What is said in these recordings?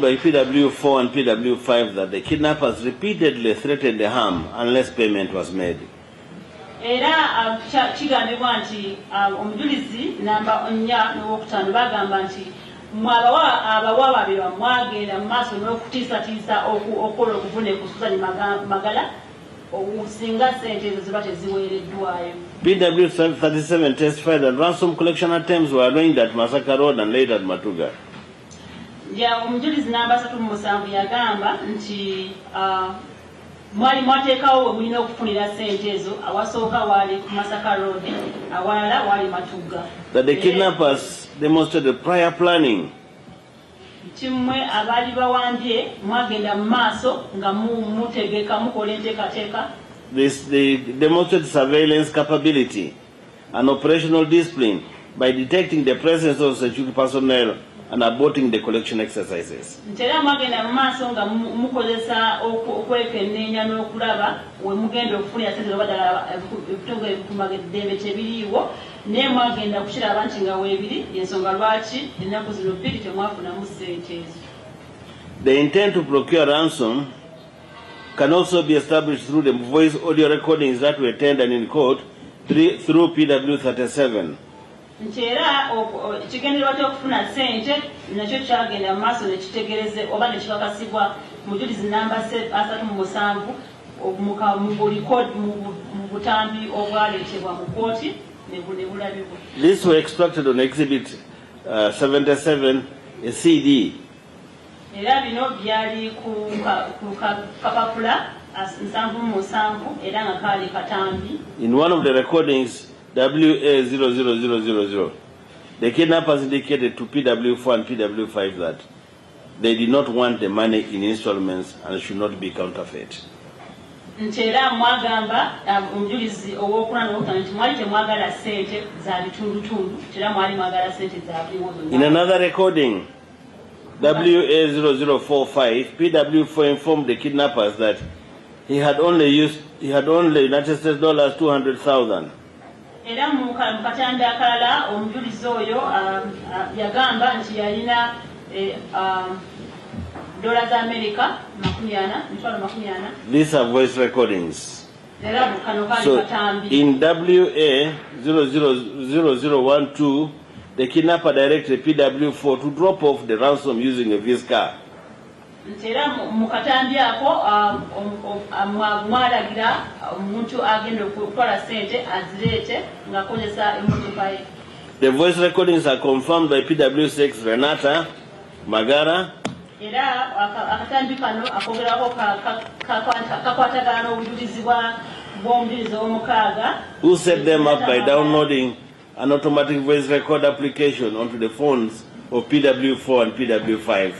by PW4 and PW5 that the kidnappers repeatedly threatened the harm unless payment was made. Era kigambibwa nti omujulizi namba 4 n'owokutaano bagamba nti abawa babiri mwagenda mu maaso n'okutiisatiisa okukola okuvuna ekusuuzani magala singa sente ezo ziba teziweereddwayo. PW37 testified that ransom collection attempts were arranged at Masaka Road and later at Matuga. Omujulizi namba 37 yagamba nti mwali mwateekawo we mulina okufunira sente ezo awasooka waali ku Masaka Road awalala waali Matuga. That the kidnappers demonstrated prior planning. Kimwe abaali bawambye mwagenda mu maaso nga mutegeka mukola enteekateeka. They demonstrated surveillance capability and operational discipline by detecting the presence of security personnel and aborting the collection exercises. Ntera mwagenda mu maaso nga mukozesa okwekenneenya n'okulaba we mugenda okufunira sente obadala ebitongole ebikumageddembe kyebiriiwo naye mwagenda kukiraba nti nga weebiri ensonga lwaki ennaku zino bbiri temwafunamu sente ezo. The intent to procure ransom can also be established through the voice audio recordings that were tendered in court through PW37. Nchera kigendererwa ky'okufuna sente nakyo kyagenda mu maaso ne kitegereze oba ne kibakasibwa mujulizi namba 37 mu butambi obwaleetebwa mu kooti ne bulabibwa. These were extracted on Exhibit 77, a CD. Era bino byali ku kapapula 77 era nga kaali katambi. In one of the recordings, WA00000, the kidnappers indicated to PW4 and PW5 that they did not want the money in installments and should not be counterfeit. Ntera mwagamba omujulizi ow'okuna n'owokutaano nti mwali temwagala sente za bitundutundu era mwali mwagala sente za biwozo. In another recording, WA0045, PW4 informed the kidnappers that he had only United States dollars 200,000. Era mu katambi akalala omujulizi oyo yagamba nti yalina dola za America 40,000. These are voice recordings. So in WA000012, the kidnapper directed PW4 to drop off the ransom using a Viz car. Ntera mu katambi ako mwalagira omuntu agenda okukola sente azireete ng'akozesa emmotoka ye. The voice recordings are confirmed by PW6 Renata Magara. Era akatambi kano akogerako kakwatagana n'obujulizi bw'omujulizi ow'omukaaga. Who set them up by downloading an automatic voice record application onto the phones of PW4 and PW5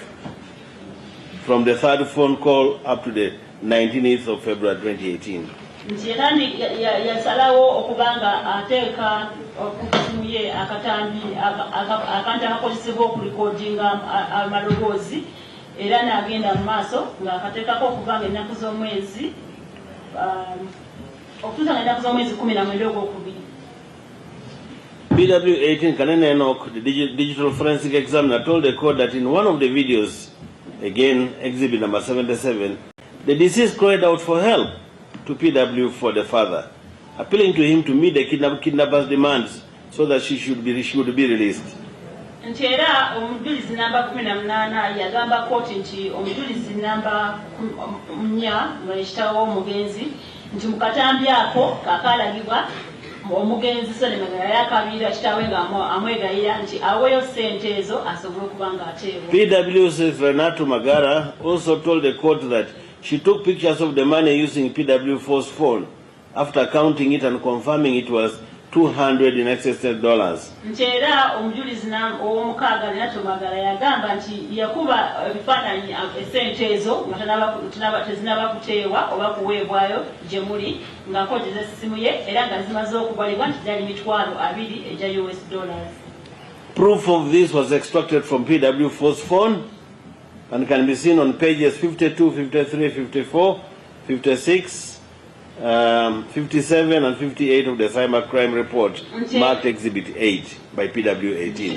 from the third phone call up to the 19th of February 2018. Ntirani yasalawo okubanga ateeka okusimuye akatambi akanta akakozesebwa okulikodinga amaloboozi era n'agenda mu maaso ng'akateekako okubanga ennaku z'omwezi okutuusa ng'ennaku z'omwezi 12 ogwokubiri. PW18 Kanene Enoch, the digital forensic examiner, told the court that in one of the videos, again exhibit number 77, the deceased cried out for help to PW for the father, appealing to him to meet the kidnapper's demands so that she should be released. Ntera omujulizi namba 18 yagamba kooti nti omujulizi namba 4 ng'ekitawo omugenzi nti mu katambi ako kakalagibwa omugenzi Sone Magara yakabira kitawe nga amwegayira nti aweyo sente ezo asobole okuba ng'ateebwa. PW6 Renato Magara also told the court that she took pictures of the money using PW4's phone after counting it and confirming it was 200 in excess dollars. Ntera omujulizi ow'omukaaga Renato Magara yagamba nti yakuba ebifaananyi esente ezo nga tezinaba kuteebwa oba kuweebwayo gye muli ng'akozesa essimu ye era nga zimaze okubalibwa nti gyali $20 egya US dollars. Proof of this was extracted from PW4's phone and can be seen on pages 52, 53, 54, 56, 57 and 58 of the cybercrime report marked Exhibit 8 by PW18.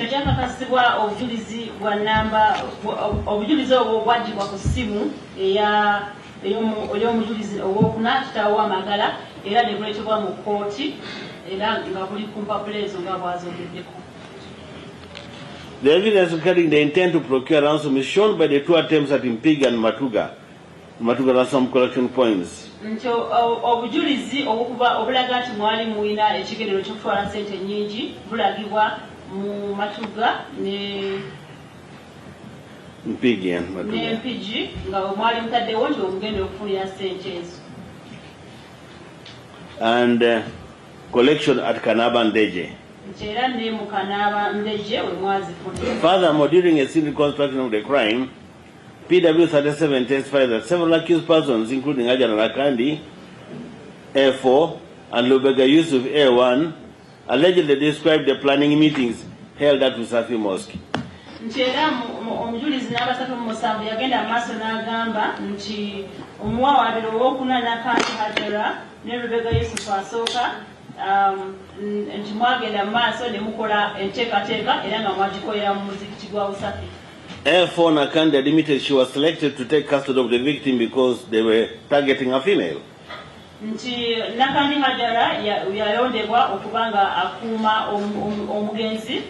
The evidence regarding the intent to procure ransom is shown by the two attempts at Mpigi and Matuga ransom collection points. Obujulizi obulaga nti mwali muina ekigendero ky'okutwala ssente nnyingi bulagibwa mu Matuga ne Mpigi and Matuga. Ne Mpigi nga mwali mutaddewo nti omugenda okufunira ssente ezo. And collection at Kanaba Ndeje. Furthermore, during a scene reconstruction of the crime, PW37 testified that several accused persons, including Ajana Rakandi, A4, and Lubega Yusuf, A1, allegedly described the planning meetings held at Musafi Mosque. Omujulizi n'abasatu mu musanvu yagenda maaso n'agamba nti omuwawaabiro ow'okuna Nakandi Hajara ne Lubega Yusuf asooka nti mwagenda maaso ne mukola enteekateeka era nga mwagikolera mu muzikiti gwa Usafi. A4 Nakandi admitted she was selected to take custody of the victim because they were targeting a female. Nti Nakandi Hajara yalondebwa okuba nga akuuma omugenzi.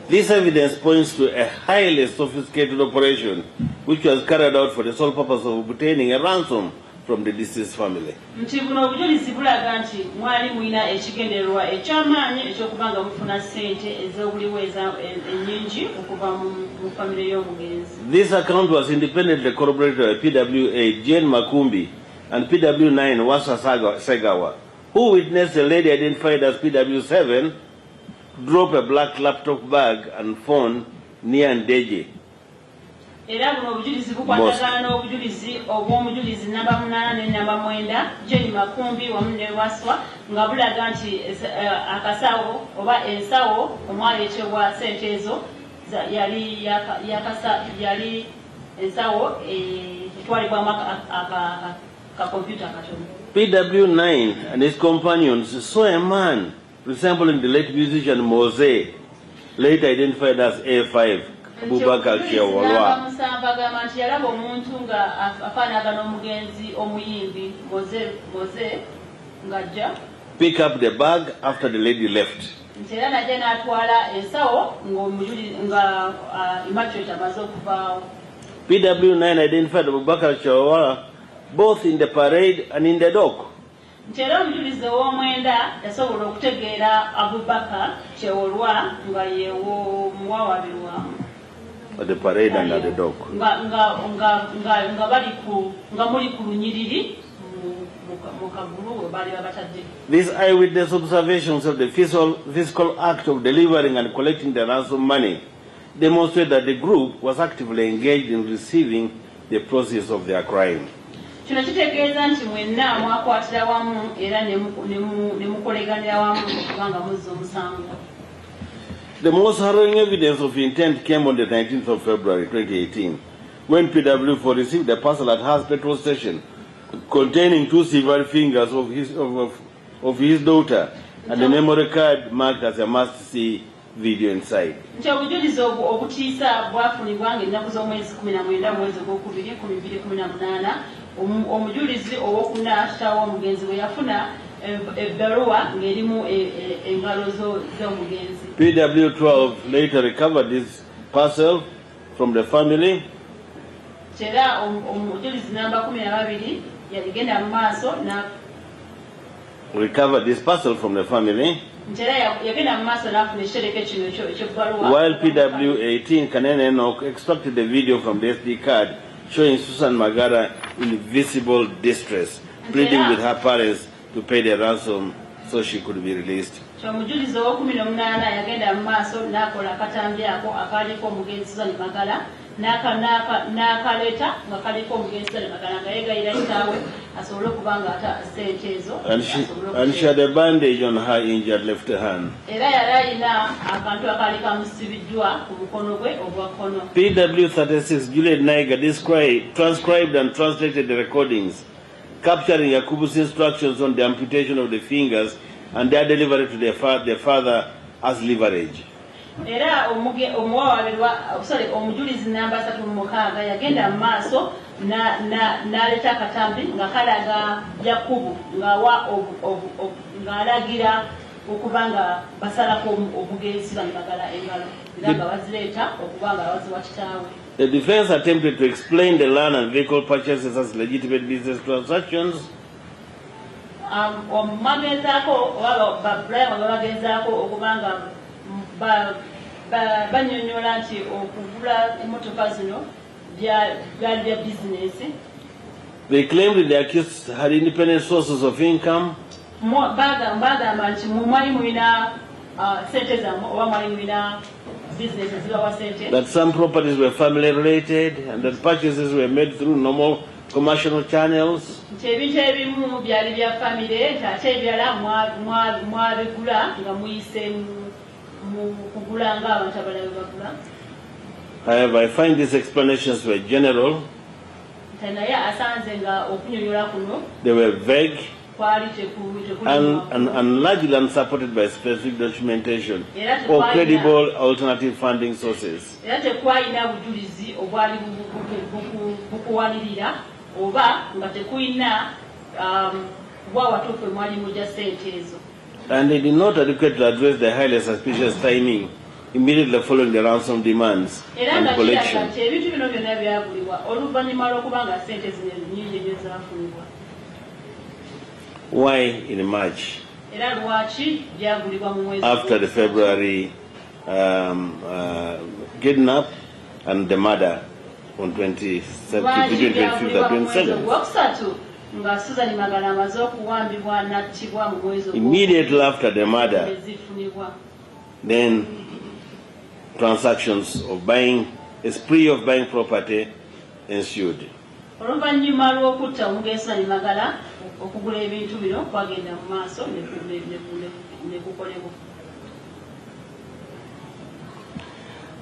This evidence points to a highly sophisticated operation which was carried out for the sole purpose of obtaining a ransom from the deceased family. Nti buno obujulizi bulaga nti mwali muina ekigendererwa ekyamaanyi ekyokuba nga mufuna ssente ez'obuliweeza ennyingi okuva mu family y'omugenzi. This account was independently corroborated by PW8 Jane Makumbi and PW9 Wasa Segawa, who witnessed a lady identified as PW7 drop a black laptop bag and phone near Ndeje. Era buno obujulizi bukwatagana n'obujulizi obw'omujulizi namba 8 ne namba 9 Jane Makumbi wamu ne Waswa nga bulaga nti akasawo oba ensawo omwaleetebwa ssente ezo yali ensawo etwalibwamu akakompyuta katono. PW9 and his companions saw a man resembling the late musician Mose, later identified as A5. Abubakar Kiawolwa. Pick up the bag after the lady left. PW9 identified Abubakar Kiawolwa both in the parade and in the dock. At the parade and at the dock. These eyewitness observations of the physical act of delivering and collecting the ransom money demonstrate that the group was actively engaged in receiving the proceeds of their crime. The most harrowing evidence of intent came on the 19th of February 2018, when PW4 received a parcel at Haas petrol station containing 2 silver fingers of his daughter and a memory card marked as a must-see video inside. PW12 later recovered this parcel from the family. Recovered this parcel from the family. While PW18 Kanene Enoch extracted the video from the SD card showing Susan Magara in visible distress, pleading with her parents to pay the ransom so she could be released. And she had a bandage on her injured left hand. PW36 Juliet Naiga transcribed and translated the recordings capturing Yakubu's instructions on the amputation of the fingers and their delivery to their father as leverage. Era omujulizi namba 36 yagenda maaso n'aleta akatambi nga kalaga Yakubu ng'alagira okuba nga basalako obugenzi bamagala engalo era nga bazireeta okuba nga baziwa kitaawe. The defense attempted to explain the land and vehicle purchases as legitimate business transactions. Omagezaako oba babrayama babagezaako okuba nga banyonyola nti okugula emmotoka zino byali bya bizinesi. They claimed that the accused had independent sources of income. Bagamba nti mwali mulina sente zammwe oba mwali mulina bizinesi ezibawa sente. That some properties were family related and that purchases were made through normal commercial channels. Nti ebintu ebimu byali bya famire nti ate ebirala mwabigula nga muyise mu kugula ng'abantu abalala bagula. However, I find these explanations were general. They were vague and largely unsupported by specific documentation or credible alternative funding sources. And they did not adequately address the highly suspicious timing immediately following the ransom demands and collection. Why in March? After the February kidnap and the murder on 25th and 27th. Immediately after the murder, then transactions of buying, a spree of buying property ensued.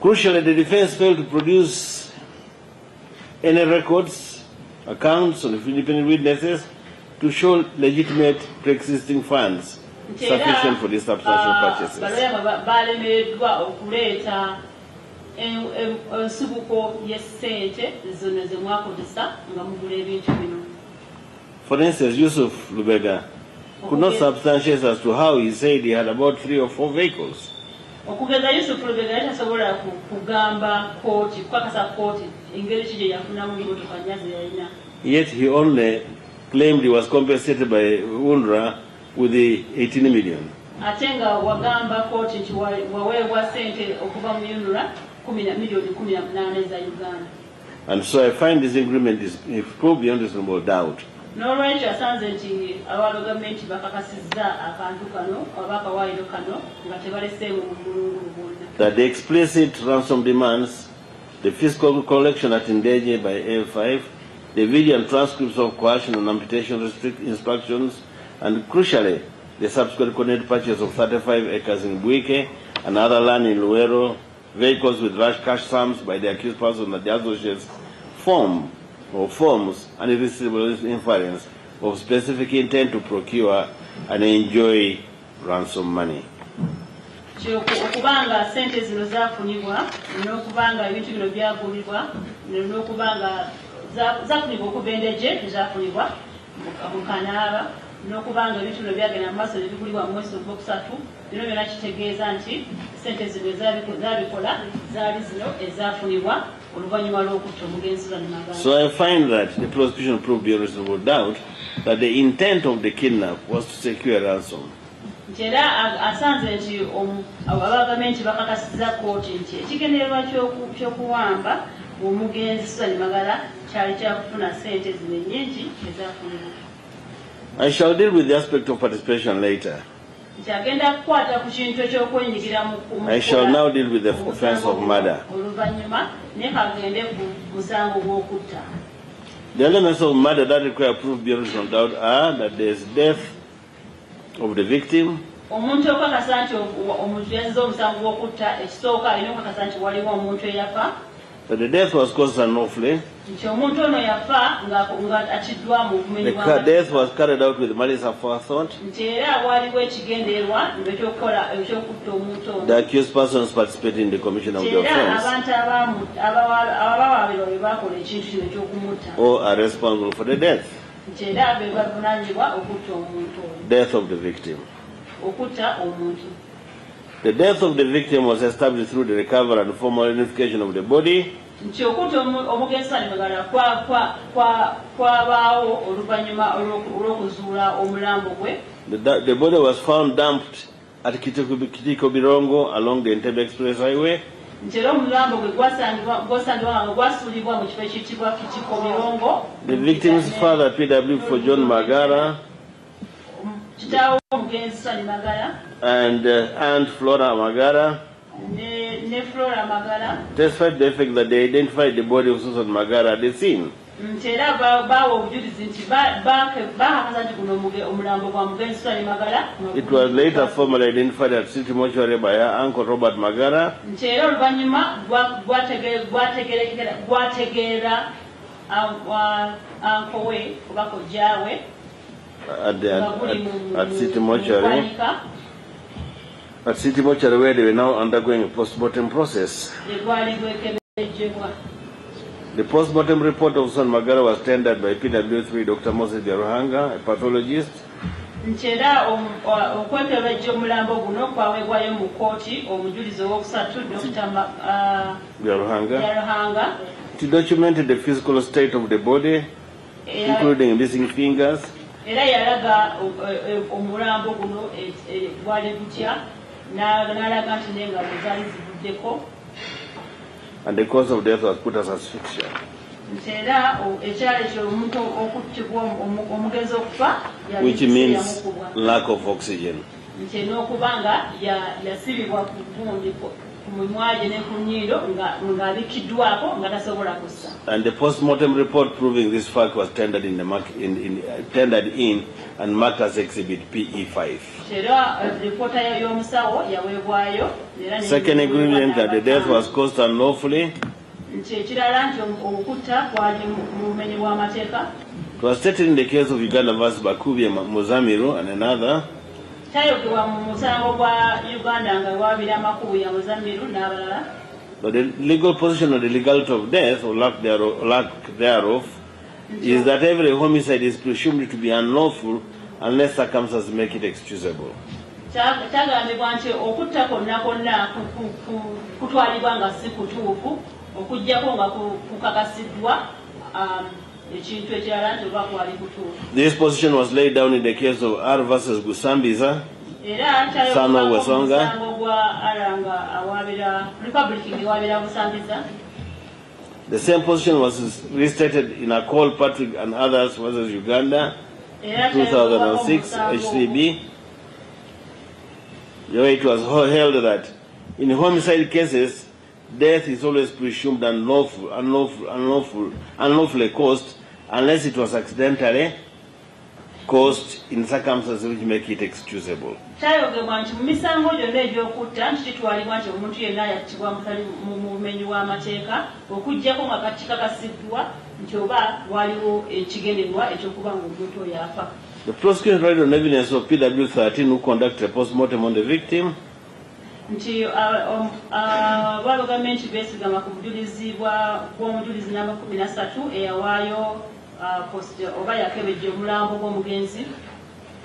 Crucially, the defense failed to produce any records, accounts of independent witnesses to show legitimate pre-existing funds sufficient for these substantial purchases. For instance, Yusuf Lubega could not substantiate as to how he said he had about 3 or 4 vehicles. Yet he only claimed he was compensated by UNRWA with the 18 million. And so I find this agreement is proved beyond reasonable doubt. That the explicit ransom demands, the fiscal collection at Ndeje by A5, the video and transcripts of coercion and amputation instructions, and crucially, the subsequent coordinated purchase of 35 acres in Buike and other land in Luero, vehicles with large cash sums by the accused person and the associates forms an irresistible inference of specific intent to procure and enjoy ransom money. Okubanga sente zino zafunibwa n'okubanga ebintu bino byagulibwa n'okubanga zafunibwa okuva Ndeje zafunibwa mu Kanaaba n'okubanga ebintu bino byagenda mu maaso ne bigulibwa mu mwezi ogwokusatu bino byonna kitegeeza nti sente zino zabikola zaali zino ezafunibwa oluvannyuma lw'okutta omugenzi Magala. So I find that the prosecution proved beyond reasonable doubt that the intent of the kidnap was to secure ransom. Era asanze nti abagavumenti bakakasiza kooti nti ekigendererwa ky'okuwamba omugenzi Magala kyali kyakufuna sente zino ennyingi ezafunibwa. I shall deal with the aspect of participation later. I shall now deal with the offense of murder. The elements of murder that require proof beyond reasonable doubt are that there is death of the victim, that the death was caused unlawfully. The death was carried out with malice aforethought. The accused persons participating in the commission of the offense or are responsible for the death. Death of the victim. The death of the victim was established through the recovery and formal identification of the body. The body was found dumped at Kitiko Birongo along the Entebbe Express Highway. The victim's father, PW for John Magara, and Aunt Flora Magara testified the effect that they identified the body of Susan Magara at the scene. It was later formally identified at City Mortuary by her uncle Robert Magara. At City Mortuary. At City Mortuary, where they were now undergoing a post-mortem process. The post-mortem report of Susan Magara was tendered by PW3 Dr. Moses Biaruhanga, a pathologist. Biaruhanga, to document the physical state of the body, including missing fingers. And the cause of death was put as asphyxia. Which means lack of oxygen. And the post-mortem report proving this fact was tendered in and marked as exhibit PE5. Second ingredient that the death was caused unlawfully. It was stated in the case of Uganda vs. Bakubi Muzamiru and another. But the legal position of the legality of death, or lack thereof, is that every homicide is presumed to be unlawful unless circumstances make it excusable. This position was laid down in the case of R versus Gusambiza, son of Wesonga. The same position was restated in a call Patrick and others versus Uganda, 2006 HCB, where it was held that in homicide cases, death is always presumed unlawfully caused unless it was accidentally caused in circumstances which make it excusable. The prosecution relied on evidence of PW13 who conducted a post-mortem on the victim.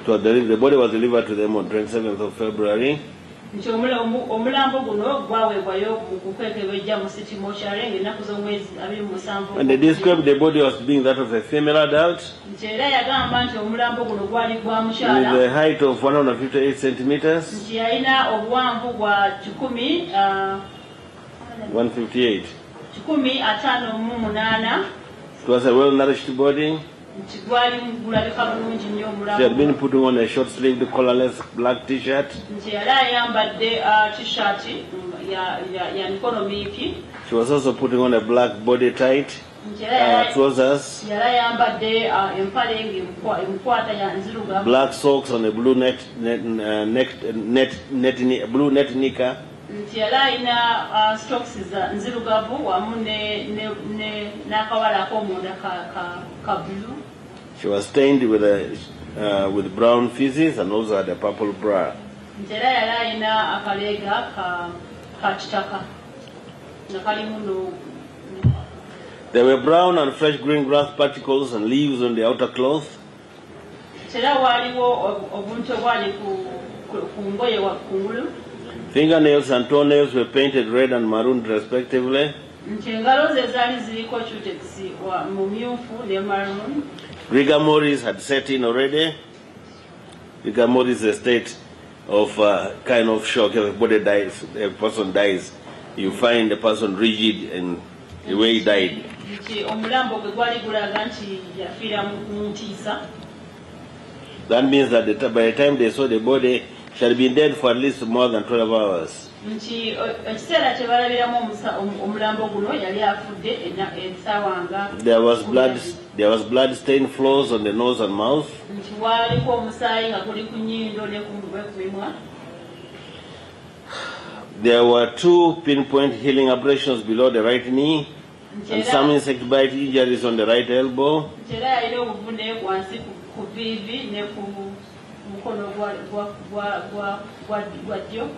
The body was delivered to them on 27th of February. And they described the body as being that of a female adult with a height of 158 centimeters. 158. It was a well-nourished body. She had been putting on a short-sleeved, collarless black T-shirt. She was also putting on a black body tight trousers, black socks on a blue net knicker, nti yali alina stocks nzirugavu wamu n'akawala ak'omunda ka blue. She was stained with brown feces and also had a purple bra. Nti era yali alina akaleega ka kitaka nga kalimu no. There were brown and fresh green grass particles and leaves on the outer cloth. Fingernails and toenails were painted red and maroon respectively. Rigor mortis had set in already. Rigor mortis is a state of kind of shock. Everybody dies, a person dies. You find the person rigid and the way he died. That means that by the time they saw the body, she had been dead for at least more than 12 hours. There was blood-stained floors on the nose and mouth. There were 2 pinpoint healing abrasions below the right knee and some insect bite injuries on the right elbow.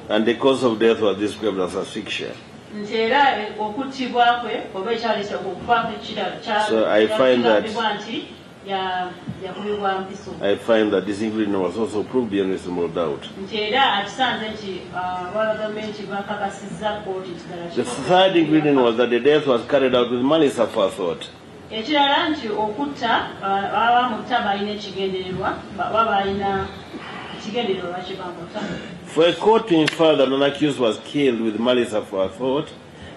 And the cause of death was described as asphyxia. So I find that this ingredient was also proved beyond reasonable doubt. The third ingredient was that the death was carried out with malice aforethought. For a court to infer that an accused was killed with malice aforethought,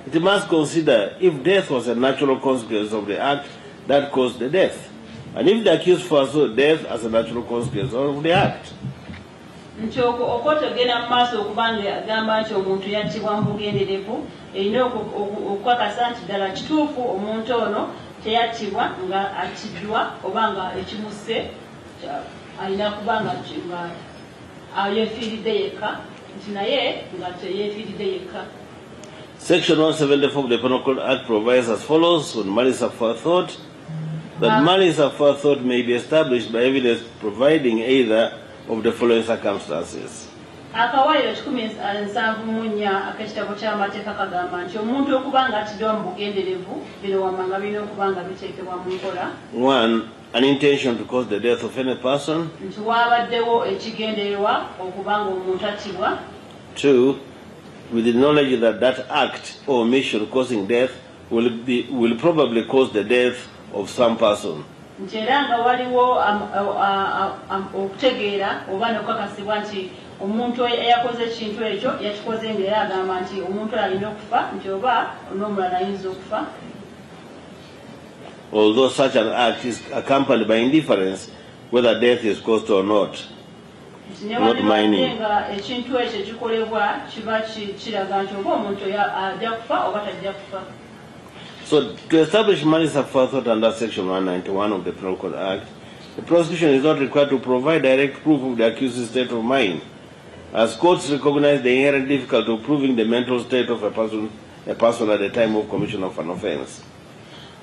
it must consider if death was a natural consequence of the act that caused the death, and if the accused foresaw death as a natural consequence of the act. Section 174 of the Penal Code Act provides as follows on malice aforethought: that malice aforethought may be established by evidence providing either of the following circumstances. Akawaliro 17 ak'ekitabo ky'amateeka kagamba nti omuntu okuba nga atiddwa mu bugenderevu bino wammanga birina okuba nga biteekebwa mu nkola. 1. An intention to cause the death of any person. Nti waabaddewo ekigendererwa okuba nga omuntu attibwa. 2. With the knowledge that that act or omission causing death will probably cause the death of some person. Nti era nga waliwo okutegeera oba n'okukakasibwa nti omuntu eyakoze ekintu ekyo yakikoze ng'era agamba nti omuntu alina okufa nti oba n'omulala ayinza okufa. Although such an act is accompanied by indifference whether death is caused or not. Not mining. Ekintu ekyo ekikolebwa kiba kiraga nti oba omuntu ajja kufa oba tajja kufa. So, to establish malice aforethought under Section 191 of the Penal Code Act, the prosecution is not required to provide direct proof of the accused's state of mind, as courts recognize the inherent difficulty of proving the mental state of a person at the time of commission of an offense.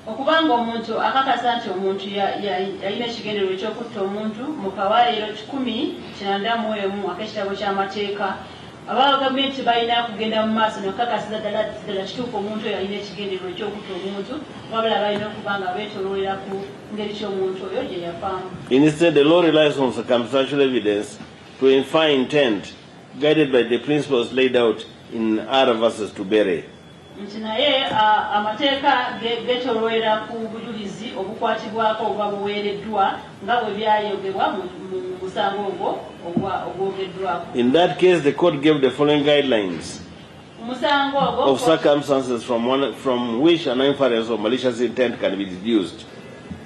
Okubanga omuntu akakasa nti omuntu yalina ekigendererwa ekyokutta omuntu mu kawaliro 10:91 ak'ekitabo ky'amateeka, aba gavumenti balina kugenda mu maaso n'okukakasiza ddala kituufu omuntu oyo alina ekigendererwa ekyokutta omuntu, wabula balina okuba nga beetooloolera ku ngeri ky'omuntu oyo gye yafaamu. Instead, the law relies on circumstantial evidence to infer intent, guided by the principles laid out in R versus Tubere. Nti naye amateeka geetooloolera ku bujulizi obukwatibwako oba buweereddwa nga bwe byayogebwa mu musango ogwo ogwogeddwako. In that case, the court gave the following guidelines of circumstances from which an inference of malicious intent can be deduced.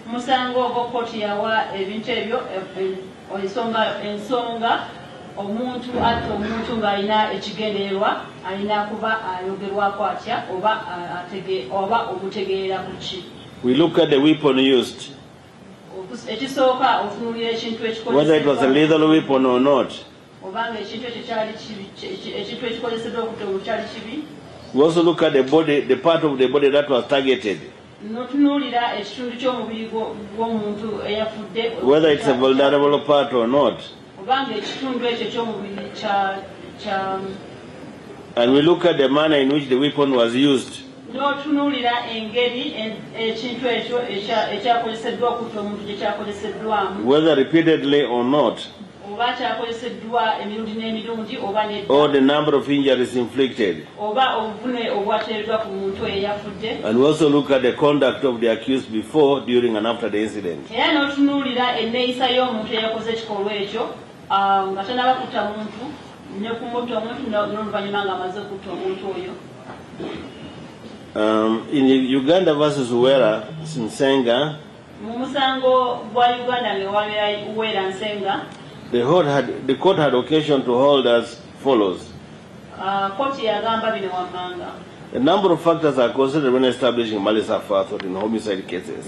Musango ogwo kooti yawa ebintu ebyo ensonga omuntu ate omuntu ng'alina ekigendererwa alina kuba ayogerwako atya oba omutegeerera ku ki. We look at the weapon used, ekisooka otunuulira ekintu ekikozesebwa, whether it was a lethal weapon or not. We also look at the body, the part of the body that was targeted. Whether it's a vulnerable part or not. And we look at the manner in which the weapon was used. Whether repeatedly or not. Or the number of injuries inflicted. And we also look at the conduct of the accused before, during, and after the incident. In Uganda versus Uwera, Nsenga, the court had occasion to hold as follows. A number of factors are considered when establishing malice aforethought in homicide cases.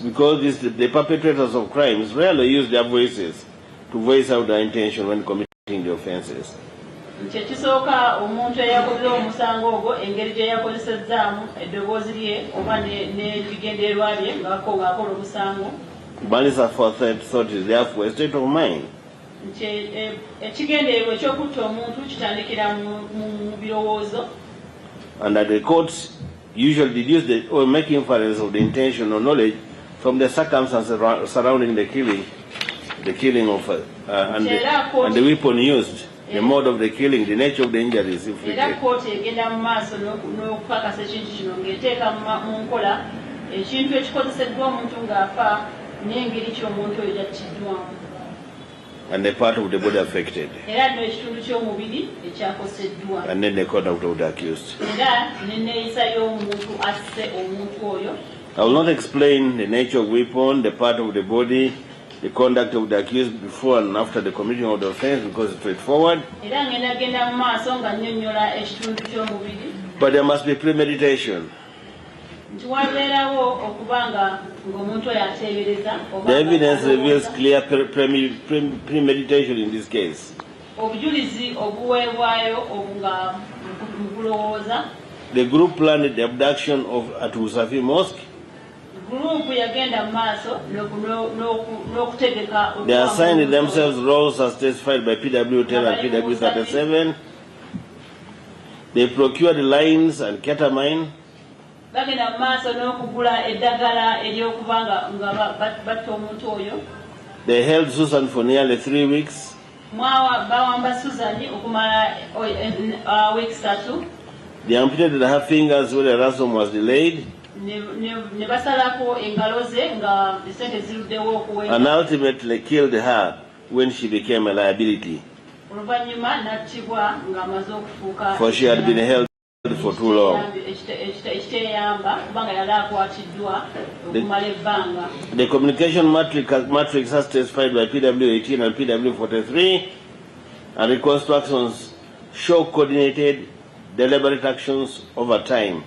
Because the perpetrators of crimes rarely use their voices to voice out their intention when committing the offenses. Malice aforethought is therefore a state of mind. And that the courts usually deduce or make inference of the intention or knowledge from the circumstances surrounding the killing of and the weapon used, the mode of the killing, the nature of the injuries inflicted. And the part of the body affected. And then the conduct of the accused. I will not explain the nature of weapon, the part of the body, the conduct of the accused before and after the committing of the offense, because it's straightforward. But there must be premeditation. The evidence reveals clear premeditation in this case. The group planned the abduction of at Usafi Mosque. They assigned themselves roles as testified by PW10 and PW37. They procured lines and ketamine. They held Susan for nearly 3 weeks. They amputated her fingers when the ransom was delayed. And ultimately killed her when she became a liability. For she had been held for too long. The communication matrix has testified by PW18 and PW43, and reconstructions show coordinated, deliberate actions over time,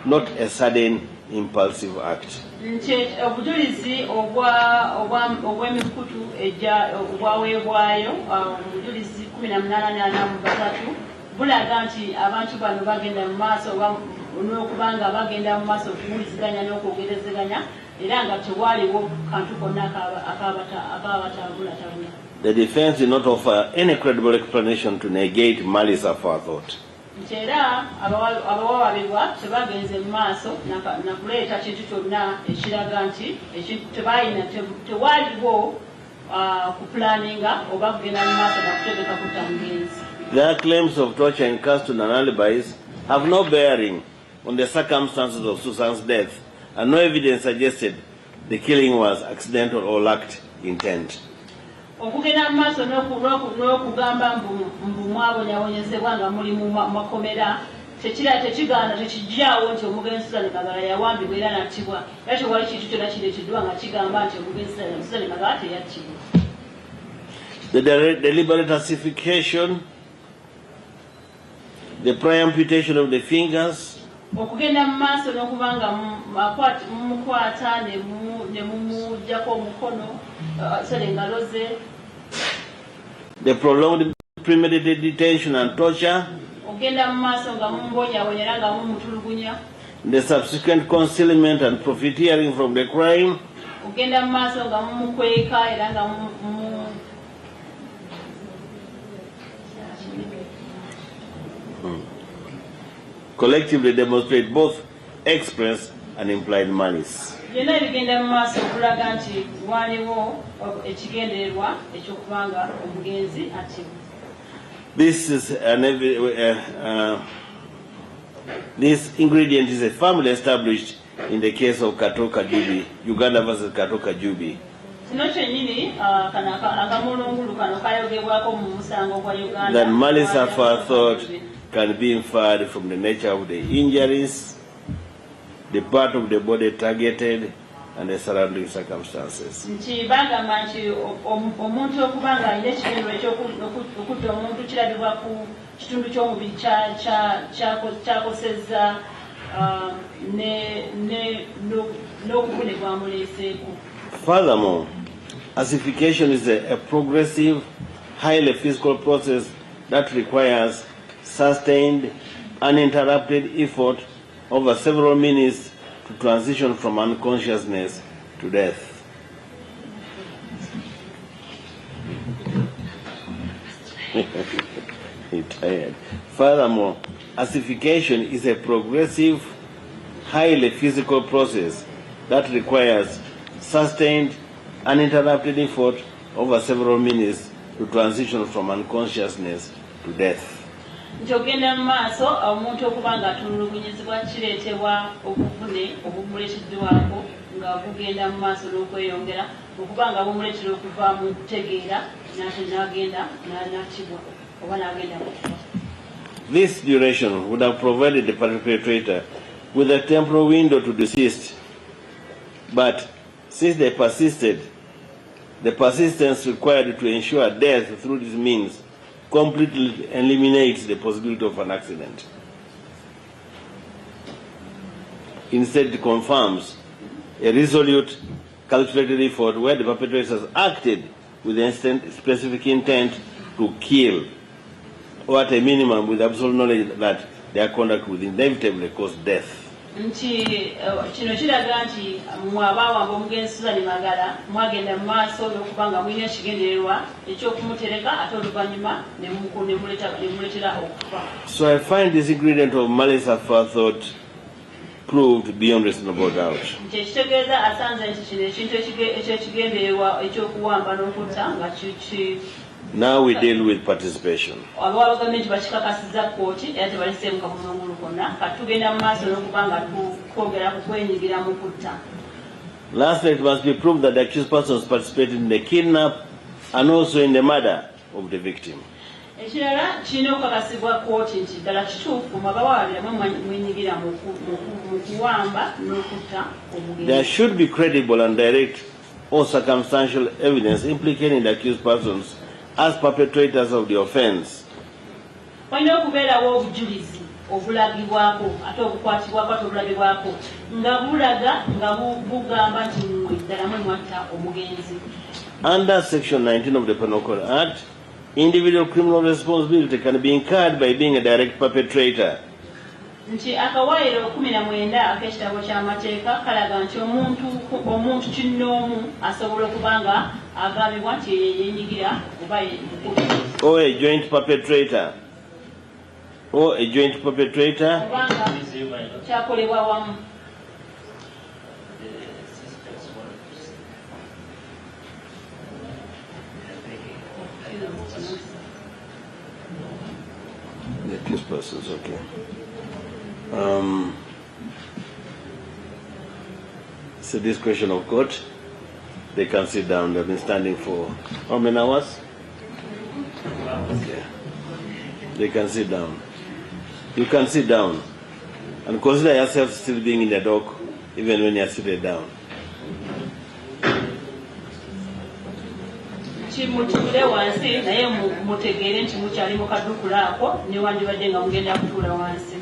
not a sudden, impulsive act. The defense did not offer any credible explanation to negate malice aforethought. Their claims of torture and custom and alibis have no bearing on the circumstances of Susan's death, and no evidence suggested the killing was accidental or lacked intent. Okugenda mu maaso n'okugamba mbu mwabonyabonyezebwa nga muli mu makomera tekigaana tekijjaawo nti omugenzi Susan Magala yawambibwa era nattibwa era tewali kintu kyonna kireeteddwa nga kigamba nti omugenzi Susan Magala teyattibwa. The deliberate ossification, the prior amputation of the fingers, okugenda mu maaso n'okubanga mumukwata ne mumujjako omukono engalo ze. The prolonged premeditated detention and torture. Ogenda mu maaso nga mumubonyabonyera nga mumutulugunya. The subsequent concealment and profiteering from the crime. Ogenda mu maaso nga mumukweka era nga collectively demonstrate both express and implied malice. Byonna bigenda mu maaso okulaga nti waliwo ekigendererwa ekyokubanga omugenzi atibwa. This ingredient is firmly established in the case of Katoka Jubi, Uganda versus Katoka Jubi. That malice aforethought can be inferred from the nature of the injuries, the part of the body targeted, and the surrounding circumstances. Furthermore, ossification is a progressive, highly physical process that requires sustained, uninterrupted effort over several minutes to transition from unconsciousness to death. Furthermore, ossification is a progressive, highly physical process that requires sustained, uninterrupted effort over several minutes to transition from unconsciousness to death. Njogenda mu maaso omuntu okubanga atulugunyizibwa kireetebwa obuvune obumuleeteddwako nga bugenda mu maaso n'okweyongera okubanga bumuleetera okuva mu kutegeera n'agenda n'atibwa oba n'agenda kufa. This duration would have provided the perpetrator with a temporal window to desist, but since they persisted, the persistence required to ensure death through this means completely eliminates the possibility of an accident. Instead, it confirms a resolute, calculated effort where the perpetrators acted with the specific intent to kill, or at a minimum with absolute knowledge that their conduct would inevitably cause death. Kino kiraga nti mwabawamba omugenzi Susan Magala mwagenda mu maaso n'okubanga mulina ekigendererwa ekyokumutereka ate oluvannyuma ne muleetera okufa. So I find this ingredient of malice aforethought proved beyond reasonable doubt. Ekitegeeza asanze nti kino ekintu ekyekigendererwa ekyokuwamba n'okutta nga Now we deal with participation. Lastly, it must be proved that the accused persons participated in the kidnap and also in the murder of the victim. There should be credible and direct or circumstantial evidence implicating the accused persons as perpetrators of the offense. Under Section 19 of the Penal Code Act, individual criminal responsibility can be incurred by being a direct perpetrator. Nti akawairo 19 ak'ekitabo ky'amateeka kalaga nti omuntu kinnoomu asobola okubanga agambibwa nti yenyigira oba or a joint perpetrator kubanga kyakolebwa wamu. The accused persons, okay. So this question of court, they can sit down. They've been standing for how many hours? Okay. They can sit down. You can sit down and consider yourself still being in the dock even when you're seated down. Mutule wansi naye mutegeere nti mukyali mu kaduukulu ako newandibadde nga mugenda kutuula wansi.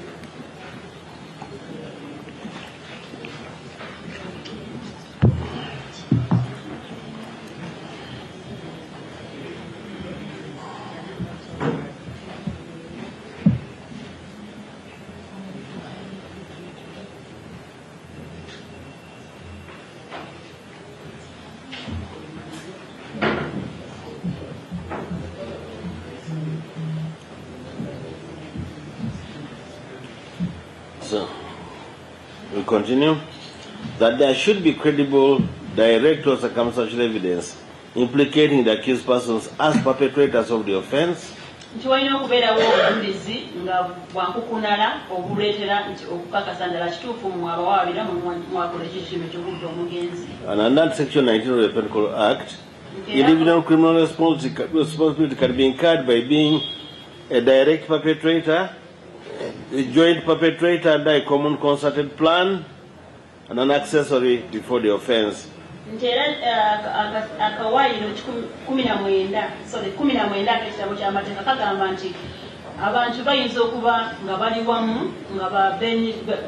So, we continue. That there should be credible, direct or circumstantial evidence implicating the accused persons as perpetrators of the offense. Nti walina okubeerawo obujulizi nga bwankukunala obuleetera nti okukakasa ndala kituufu mmwe abawaabira mwakola ekikimu ekyobudde omugenzi. And under Section 19 of the Penal Act, individual criminal responsibility can be incurred by being a direct perpetrator, a joint perpetrator under a common concerted plan, and an accessory before the offense. Nti era akawaayiro 19 ak'ekitabo ky'amateeka kagamba nti abantu bayinza okuba nga bali wamu nga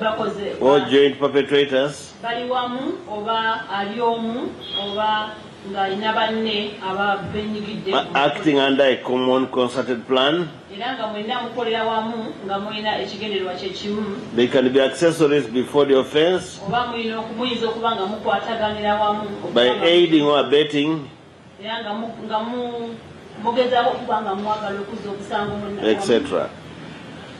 bakoze or joint perpetrators, bali wamu oba ali omu oba nga alina banne ababenyigidde acting under a common concerted plan. Era nga mwenna mukolera wamu nga mulina ekigendererwa kyekimu. They can be accessories before the offense Oba muyinza okuba nga mukwataganira wamu by aiding or abetting, era nga mugezaako okuba nga mwagala okuzza obusango munna etc.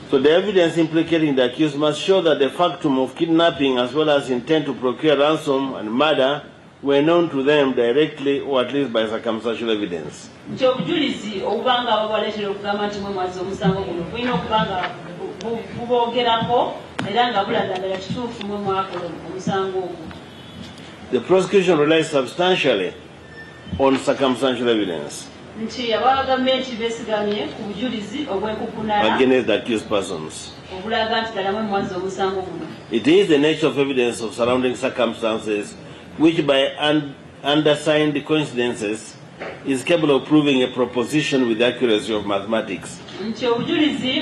So the evidence implicating the accused must show that the factum of kidnapping as well as intent to procure ransom and murder were known to them directly or at least by circumstantial evidence. Nti obujulizi obubanga babaleetera okugamba nti mwe mwaza omusango guno bulina okuba nga buboogerako era nga bulaga ddala kituufu mwe mwakola omusango ogwo. The prosecution relies substantially on circumstantial evidence Nti abagavumenti beesigamye ku bujulizi obw'enkukunala against the accused persons. obulaga nti ddala mwe mwaza omusango guno. It is the nature of evidence of surrounding circumstances which by undersigned coincidences is capable of proving a proposition with the accuracy of mathematics. Nti obujulizi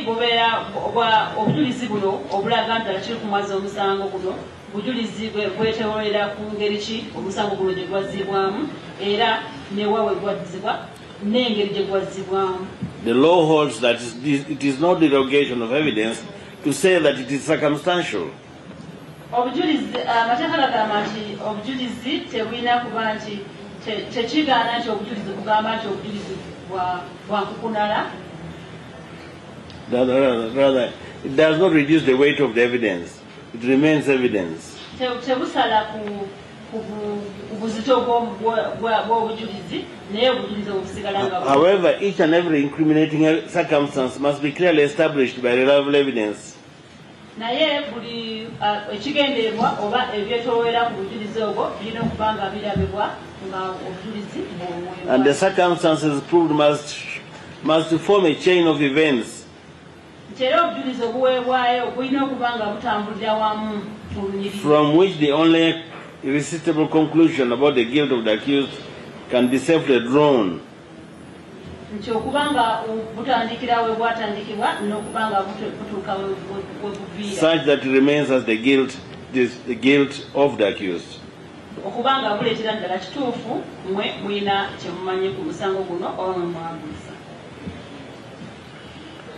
buno obulaga nti ddala kiri ku mwaza omusango guno bujulizi bwetewerera ku ngeri ki omusango guno gye gwazzibwamu era newa we gwazzibwa n'engeri gye gwazzibwamu. The law holds that it is no derogation of evidence to say that it is circumstantial. Obujulizi amateeka gagamba nti obujulizi tebulina kuba nti tekigaana nti obujulizi kugamba nti obujulizi bwankukunala. Rather, it does not reduce the weight of the evidence. It remains evidence. Tebusala ku buzito bw'obujulizi naye obujulizi obusigala nga. However, each and every incriminating circumstance must be clearly established by reliable evidence. Naye buli ekigendererwa oba ebyetoolera ku bujulizi obwo birina okuba nga birabibwa nga obujulizi bw'omuweebwa. And the circumstances proved must form a chain of events Nti era obujulizi obuweebwayo bulina okuba nga butambulira wamu mu lunyiriri. from which the only irresistible conclusion about the guilt of the accused can be safely drawn. Nti okuba nga butandikira we bwatandikibwa n'okuba nga butuuka we buviira. Such that it remains as the guilt of the accused. Okuba nga buleetera ddala kituufu mmwe mulina kye mumanyi ku musango guno oba mwe mwagulisa.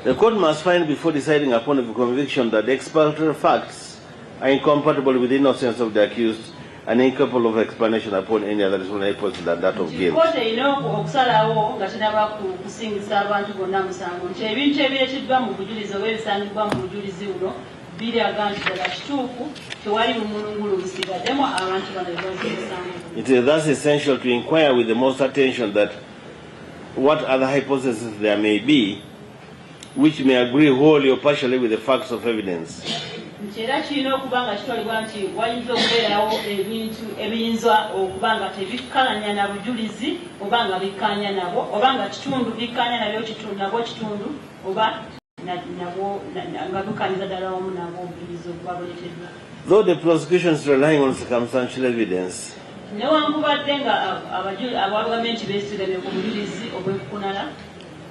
The court must find before deciding upon a conviction that the explanatory facts are incompatible with the innocence of the accused and incapable of explanation upon any other reasonable hypothesis than that of guilt. Kkooti erina okusalawo nga tenaba kusingisa abantu bonna musango nti ebintu ebireeteddwa mu bujulizi oba ebisangibwa mu bujulizi buno biraga nti ddala kituufu tewali bumulungulu busigaddemu abantu bano ebaza omusango. It is thus essential to inquire with the most attention that what other hypotheses there may be which may agree wholly or partially with the facts of evidence. Nti era kirina okuba nga kitwalibwa nti wayinza okubeerawo ebintu ebiyinza okuba nga tebikkaanya na bujulizi oba nga bikkaanya nabo oba nga kitundu bikkaanya nabyo kitundu oba nga bikkaanyiza ddala wamu nabo obujulizi obuba buleeteddwa. Though the prosecution is relying on circumstantial evidence, newankubadde nga abagavumenti beesigamye ku bujulizi obw'enkukunala,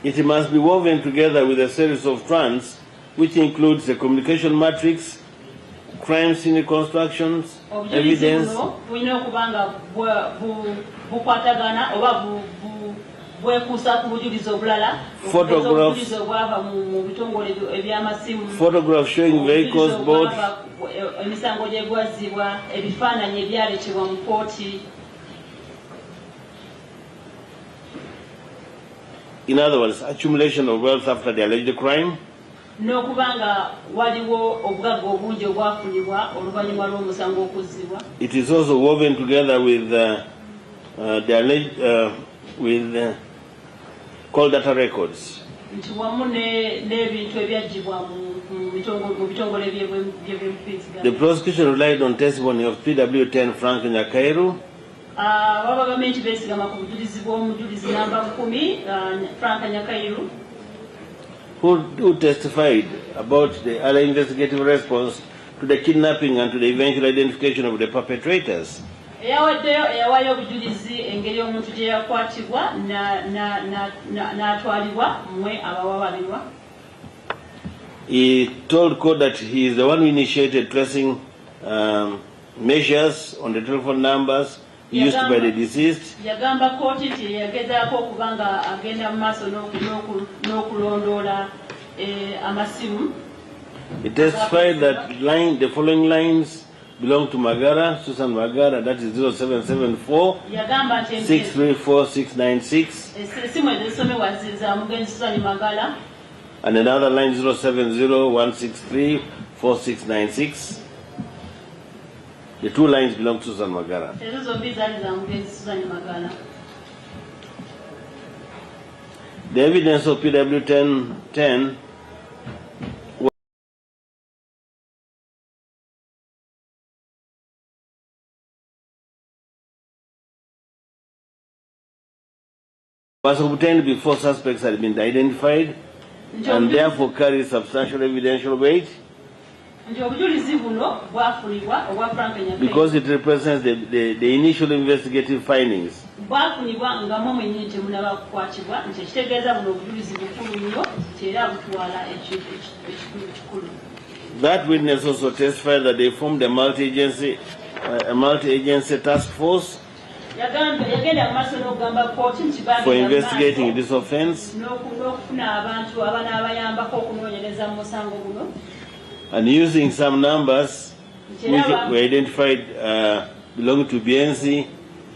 it must be woven together with a series of strands which includes the communication matrix, crime scene reconstructions, evidence, bulina okuba nga bukwatagana oba bwekuusa ku bujulizi obulala, obujulizi obwava mu bitongole eby'amasimu, photographs showing vehicles both, emisango gye gwazzibwa, ebifaananyi ebyaleetebwa mu kooti. In other words, accumulation of wealth after the alleged crime, n'okubanga waliwo obugagga obungi obwafunibwa oluvannyuma lw'omusango okuzzibwa. It is also woven together with call data records. Nti wamu n'ebintu ebyaggyibwa mu bitongole by'empuliziganya. The prosecution relied on testimony of PW10 Frank Nyakairu, Babagambe nti beesigama ku bujulizi bw'omujulizi namba 10 Frank Nyakairu, who testified about the other investigative response to the kidnapping and to the eventual identification of the perpetrators. Eyawayo obujulizi engeri omuntu gye yakwatibwa n'atwalibwa mwe abawababirwa. He told court that he is the one who initiated tracing measures on the telephone numbers used by the deceased. Yagamba kooti nti yagezaako okuba nga agenda mu maaso n'okulondoola amasimu. He testified that the following lines belong to Magara, Susan Magara, that is 0774 634 696. And another line 070 163 4696. The two lines belong to Susan Magara. The evidence of PW10 was obtained before suspects had been identified and therefore carries substantial evidential weight because it represents the initial investigative findings. That witness also testified that they formed a multi-agency task force for investigating this offense and using some numbers which were identified belonging to Biensi,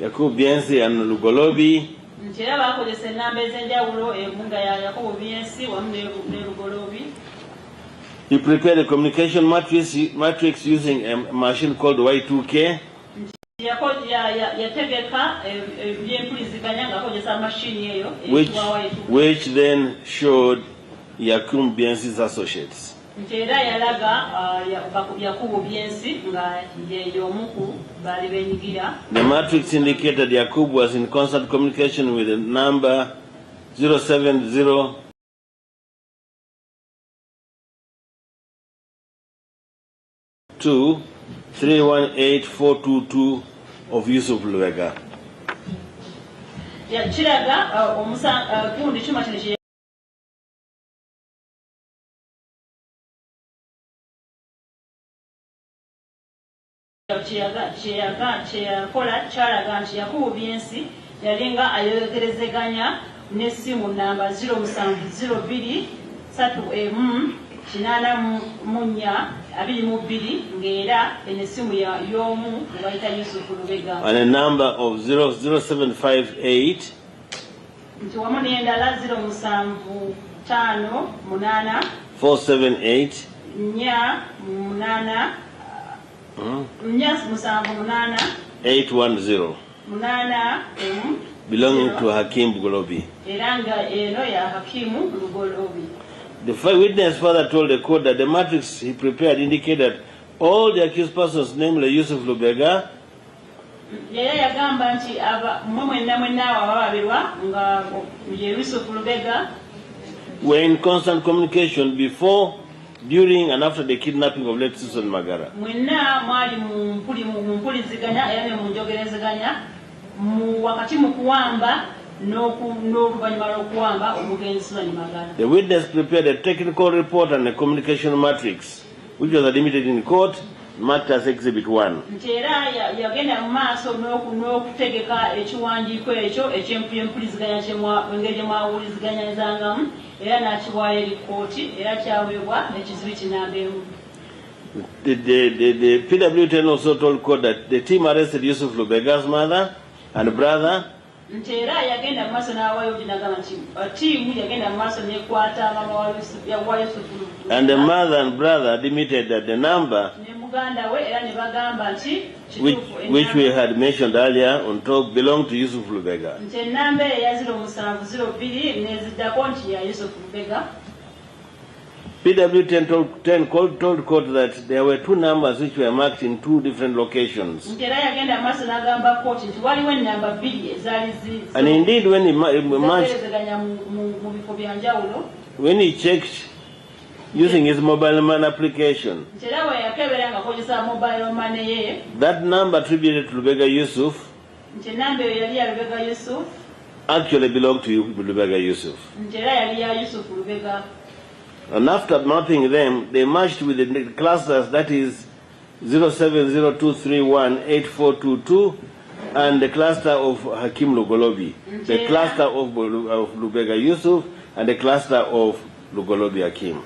Yakub Biensi and Lugolobi. He prepared a communication matrix using a machine called Y2K. Which then showed Yakum Biensi's associates. The matrix indicated Yakub was in constant communication with the number 070 318-422 of Yusuf Luega. Yakubu Biensi yalinga ayogerezeganya n'essimu namba 0702 3 munya 22 ngera enesimu y'omu bayita Yusuf Lubega. And a number of 0758 nti wamu n'endala 075 8 478 810 belonging to Hakim Bugolobi. The witness further told the court that the matrix he prepared indicated that all the accused persons, namely Yusuf Lubega, were in constant communication before, during, and after the kidnapping of late Susan Magara. The witness prepared a technical report and a communication matrix, which was admitted in court, marked as Exhibit 1. The PW10 also told court that the team arrested Yusuf Lubega's mother and brother Ntera yagenda mu maaso n'awaayo n'agamba nti ttiimu yagenda mu maaso n'ekwata maama wa Yusufu. And the mother and brother admitted that the number ne muganda we era ne bagamba nti which we had mentioned earlier on top belonged to Yusuf Lubega. nti ennamba eya 0702 neziddako nti ya Yusufu Lubega. PW10 told court that there were two numbers which were marked in two different locations. nti era yagenda mu maaso n'agamba kooti nti waliwo ennamba bbiri ezaali And indeed, when he when he checked using his mobile money application, that number attributed to Lubega Yusuf actually belonged to Lubega Yusuf. And after mapping them, they matched with the clusters, that is 0702318422, and the cluster of Hakim Lugolobi, the cluster of Lubega Yusuf, and the cluster of Lugolobi Hakim.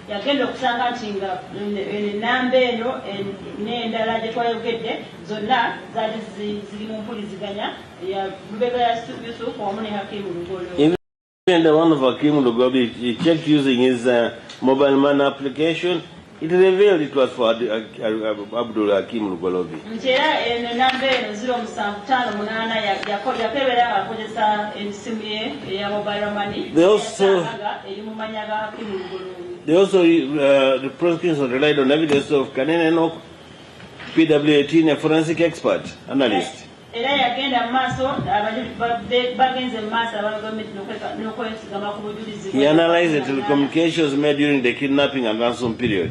Yagenda okusanga nti nga ennamba eno n'endala gye twayogedde zonna zaali ziri mu mpuliziganya ya Lubega Yusuf wamu ne Hakim Lugolobi. Even the one of Hakim Lugobi, he checked using his mobile money application, it revealed it was for Abdul Hakim Lugolobi. Nchera ennamba eno 0758 yakebera akozesa essimu ye eya mobile money. They also the prosecution relied on evidence of Kanene Enoch, PW18, a forensic expert, analyst. He analyzed the telecommunications made during the kidnapping and ransom period.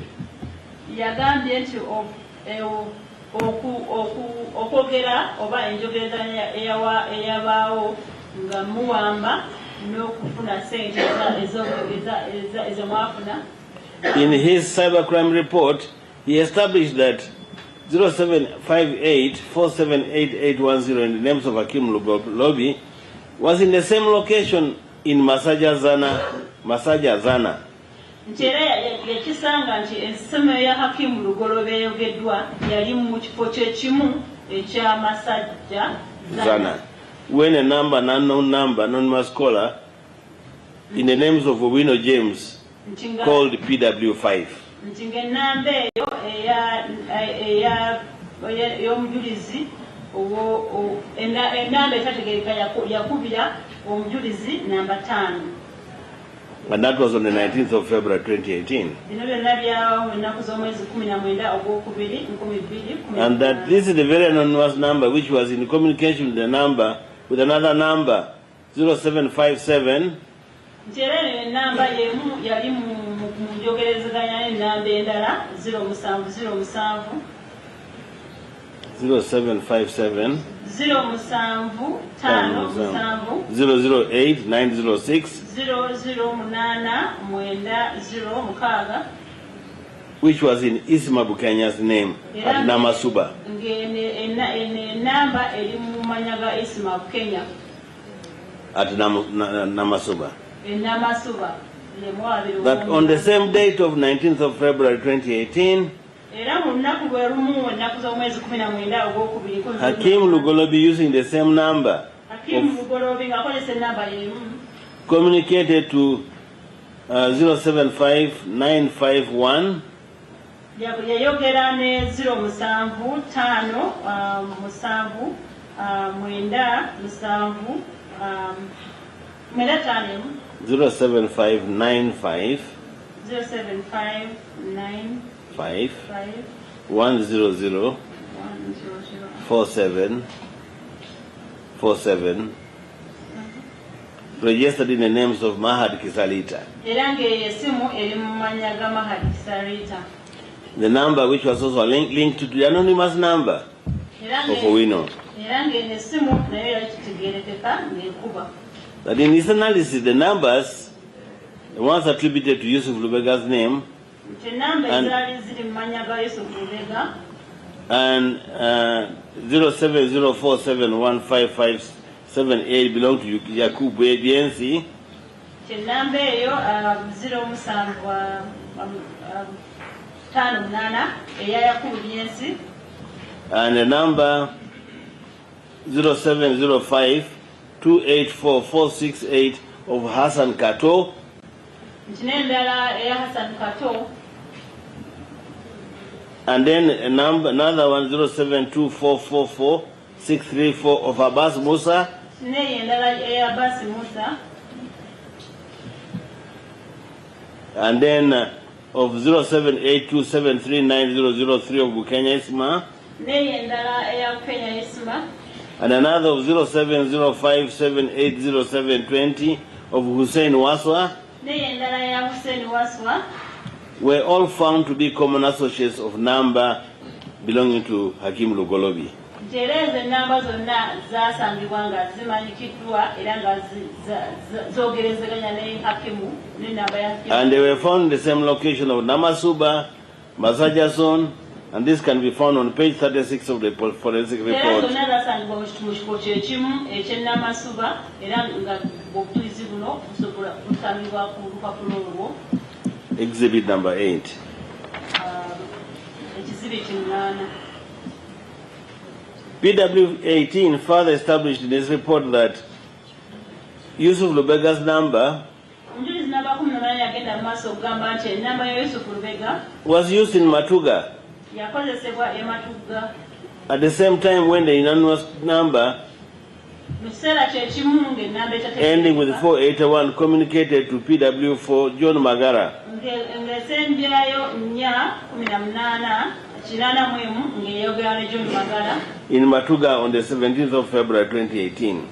In his cybercrime report, he established that 0758478810 in the names of Hakim Lugolobi was in the same location in Masaja Zana. Nchera yakisanga nti essimu ya Hakim Lugolobi eyogeddwa yali mu kifo kyekimu ekya Masaja Zana. When an unknown number, anonymous caller, in the names of Owino James, called PW5. And that was on the 19th of February 2018. And that this is the very anonymous number which was in communication with the number, with another number, 0757. 0757 008 906, which was in Isma Bukanya's name at Namasuba. At Namasuba. That on the same date of 19th of February 2018, Hakim Lugolobi, using the same number, communicated to 075951 07595 100 47 registered in the names of Mahad Kisalita. The number which was also linked to the anonymous number of Owino. That in his analysis, the numbers, the ones attributed to Yusuf Lubega's name, and 0704715578 belong to Yakubu Ediensi. and the number 0705-284-468 of Hassan Kato. And then another one 072444-634 of Abbas Musa. And then of 0782739003 of Bukenya Isma. And another of 0705780720 of Hussein Waswa were all found to be common associates of number belonging to Hakim Lugolobi. And they were found in the same location of Namasuba, Masajason, and this can be found on page 36 of the forensic report. Exhibit number 8. PW18 further established in his report that Yusuf Lubega's number was used in Matuga at the same time when the unanimous number ending with 481 communicated to PW for John Magara. In Matuga on the 17th of February 2018.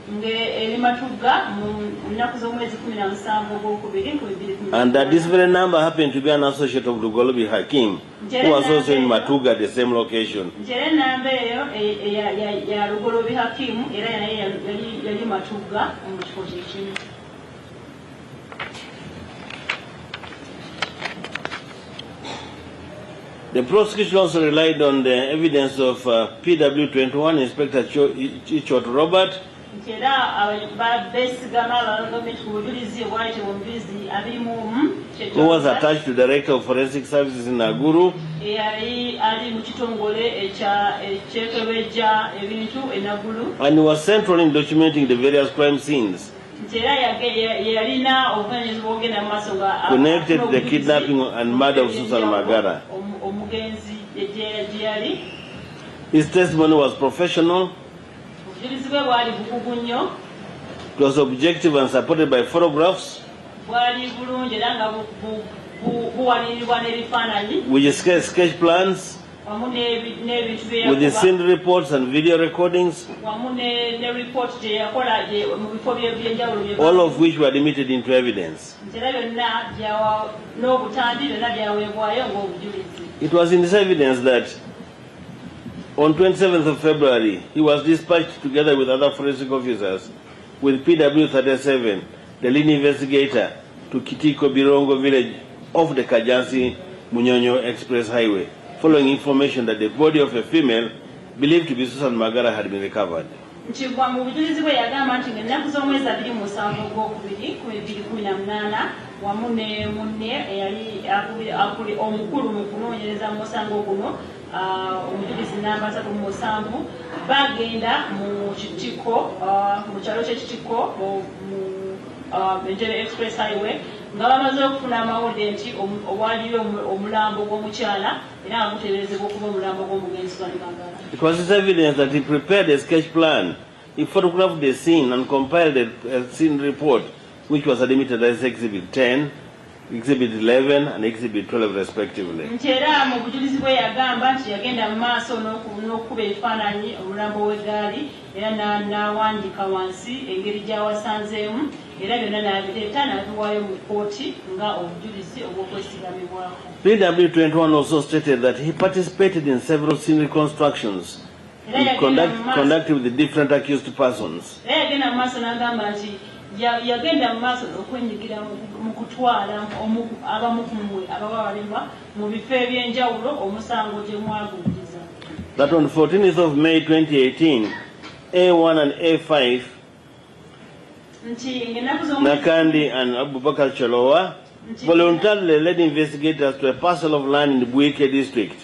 And that this very number happened to be an associate of Lugolobi Hakim, who was also in Matuga at the same location. The prosecution also relied on the evidence of PW21 Inspector Chichot Robert, who was attached to Director of Forensic Services in Naguru, and he was central in documenting the various crime scenes connected to the kidnapping and murder of Susan Magara. His testimony was professional, it was objective and supported by photographs, with sketch plans, with the scene reports and video recordings, all of which were admitted into evidence. It was in this evidence that on 27th of February, he was dispatched together with other forensic officers with PW37, the lead investigator, to Kitiko Birongo village off the Kajansi Munyonyo Express Highway, following information that the body of a female believed to be Susan Magara had been recovered. Express Highway. It was his evidence that he prepared a sketch plan, he photographed the scene and compiled a scene report, which was admitted as Exhibit 10, Exhibit 11, and Exhibit 12 respectively. PW21 also stated that he participated in several scene reconstructions conducted with the different accused persons. That on 14th of May 2018, A1 and A5, Nakandi and Abubakar Chalowa, voluntarily led investigators to a parcel of land in the Buike district.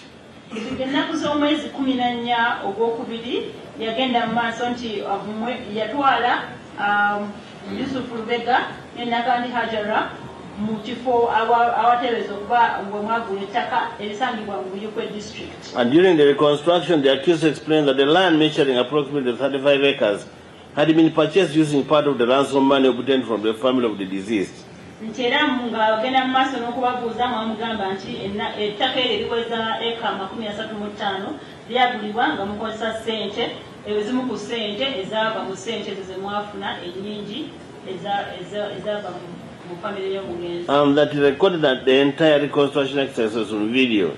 Ennaku z'omwezi 14 ogwokubiri yagenda mu maaso nti yatwala Yusuf Lubega ne Nakandi Hajara mu kifo awateebereza okuba ng'omwagula ettaka erisangibwa mu Buikwe district. And during the reconstruction, the accused explained that the land measuring approximately 35 acres had been purchased using part of the ransom money obtained from the family of the deceased. Nchera nga ogenda mu maaso n'okubabuuza mwamugamba nti ettaka eryo liweza eka 35 lyagulibwa nga mukozesa ssente ezimu ku ssente ezaava mu ssente ezo ze mwafuna ennyingi ezaava mu famire y'omugenzi. That he recorded that the entire reconstruction exercise was on video.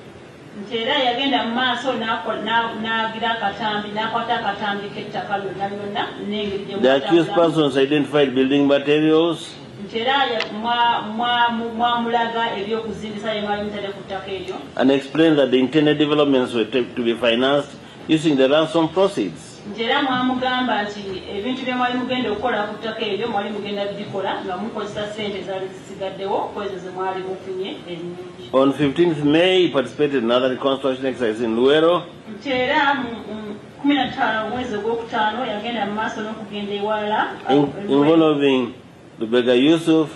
Nchera yagenda mu maaso n'agira akatambi n'akwata akatambi k'ettaka lyonna n'engeri gye The accused persons identified building materials, and explained that the intended developments were to be financed using the ransom proceeds. On 15th May, he participated in another reconstruction exercise in Luero. Involving Lubega Yusuf,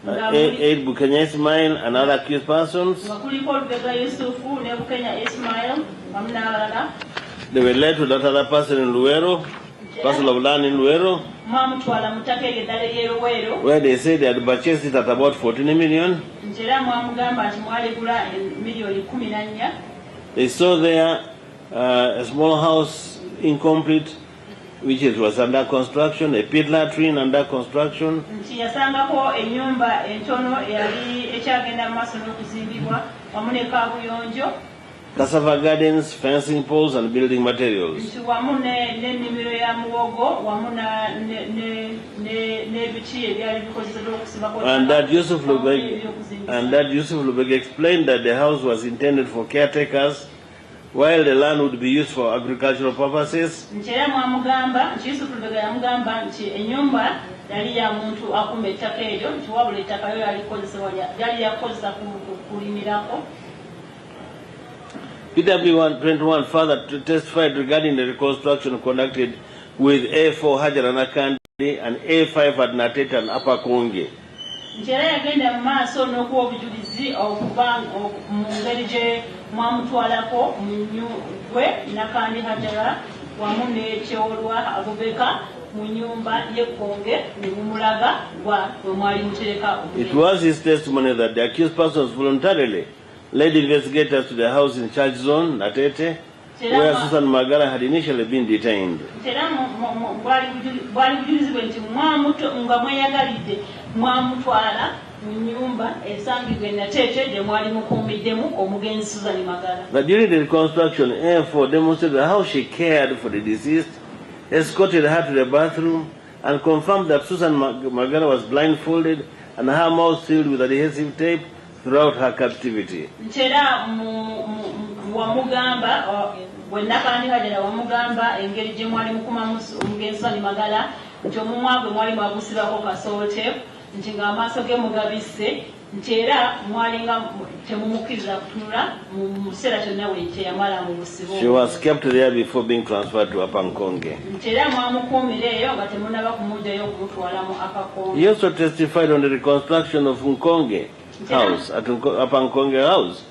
Aid Bukenya Ismail, and other accused persons. They were led to that other person in Luero, parcel of land in Luero, where they said they had purchased it at about 14 million. They saw there a small house incomplete, which was under construction, a pit latrine under construction, cassava gardens, fencing poles, and building materials. And that Yusuf Lubeg explained that the house was intended for caretakers, while the land would be used for agricultural purposes. PW121 further testified regarding the reconstruction conducted with A4 Hajar Nakandi and A5 at Natete and Upper Konge. Nchera yagenda mu maaso n'okuwa obujulizi okuba mu ngeri gye mwamutwalako mu nyumba Nakandi Hajara wamu n'ekyolwa Abubeka mu nyumba y'Ekkonge ne mumulaga bwe mwali mutereka. It was his testimony that the accused persons voluntarily led investigators to the house in Church Zone, Natete, where Susan Magara had initially been detained. But during the reconstruction, A4 demonstrated how she cared for the deceased, escorted her to the bathroom, and confirmed that Susan Magara was blindfolded and her mouth sealed with adhesive tape throughout her captivity. She was kept there before being transferred to Upper Konge. He also testified on the reconstruction of Nkonge house, at Upper Konge house.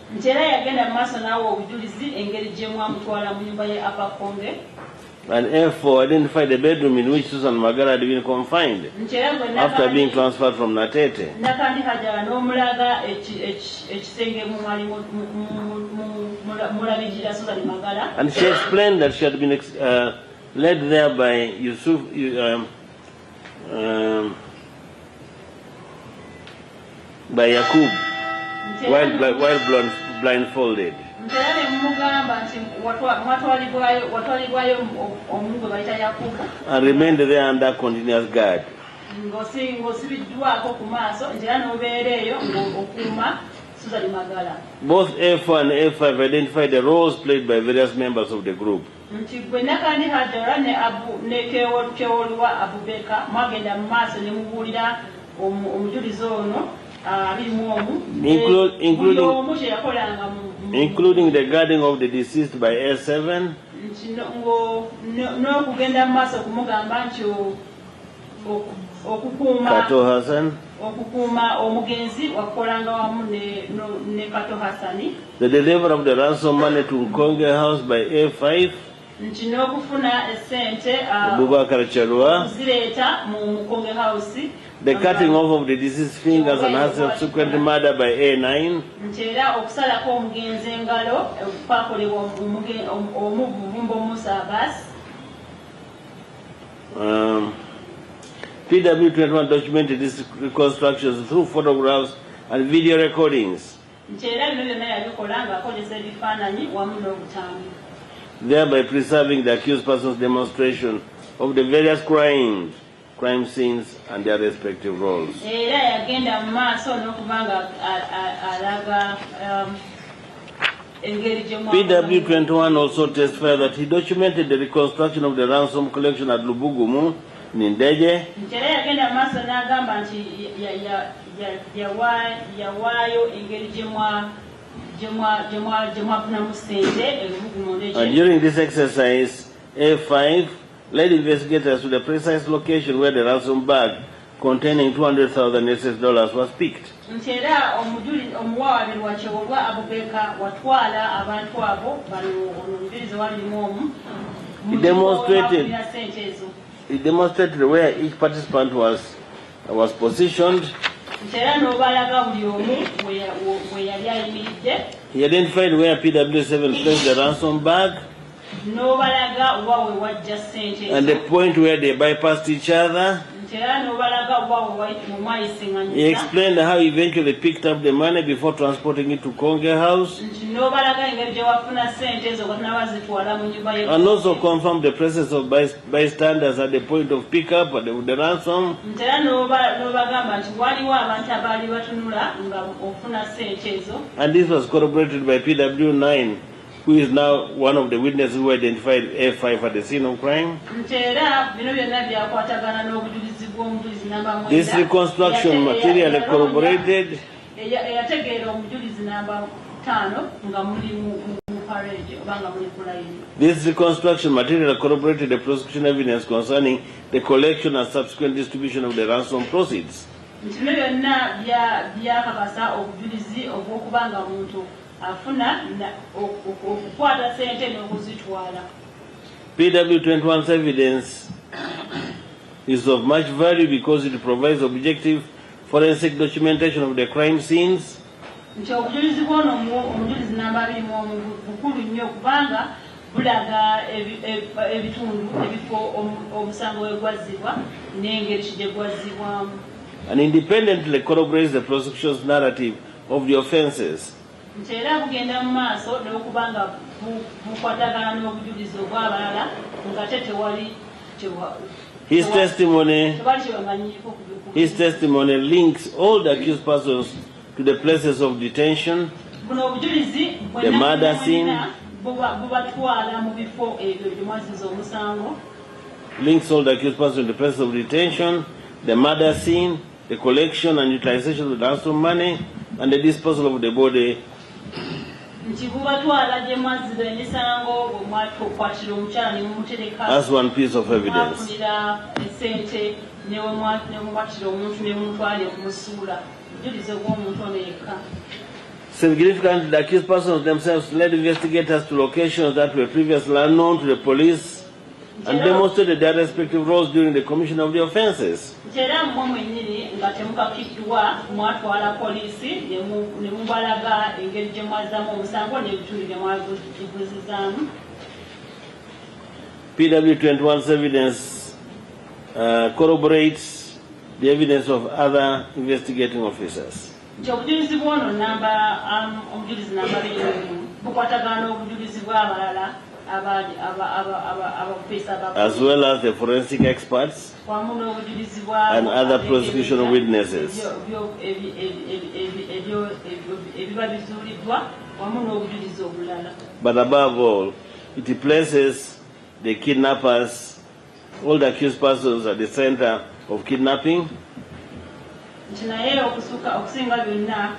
And A4 identified the bedroom in which Susan Magara had been confined after being transferred from Natete. And she explained that she had been led there by Yusuf by Yakub while blindfolded. And remained there under continuous guard. Both A4 and A5 identified the roles played by various members of the group. including the guarding of the deceased by A7, Kato Hassan, the delivery of the ransom money to Nkonge House by A5, Bubakar Charua, the cutting off of the deceased fingers and her subsequent murder by A9, PW21 documented these reconstructions through photographs and video recordings, thereby preserving the accused person's demonstration of the various crime scenes and their respective roles. PW21 also testified that he documented the reconstruction of the ransom collection at Lubugumu, Nindeje, and during this exercise, A5 led investigators to the precise location where the ransom bag containing $200,000 US was picked. It demonstrated where each participant was positioned. He identified where PW7 placed the ransom bag and the point where they bypassed each other. He explained how he eventually picked up the money before transporting it to Konge House, and also confirmed the presence of bystanders at the point of pickup of the ransom. And this was corroborated by PW9, who is now one of the witnesses who identified A5 at the scene of crime. This reconstruction materially corroborated the prosecution evidence concerning the collection and subsequent distribution of the ransom proceeds. PW21's evidence is of much value because it provides objective forensic documentation of the crime scenes, and independently corroborates the prosecution's narrative of the offenses. His testimony links all the accused persons to the places of detention, the murder scene, links all the accused persons to the places of detention, the murder scene, the collection and utilization of the ransom money, and the disposal of the body. As one piece of evidence. Significantly, the accused persons themselves led investigators to locations that were previously unknown to the police and demonstrated their respective roles during the commission of the offenses. PW21's evidence corroborates the evidence of other investigating officers. As well as the forensic experts and other prosecution witnesses. But above all, it places the kidnappers, all the accused persons at the center of kidnapping, nti naye okusinga byonna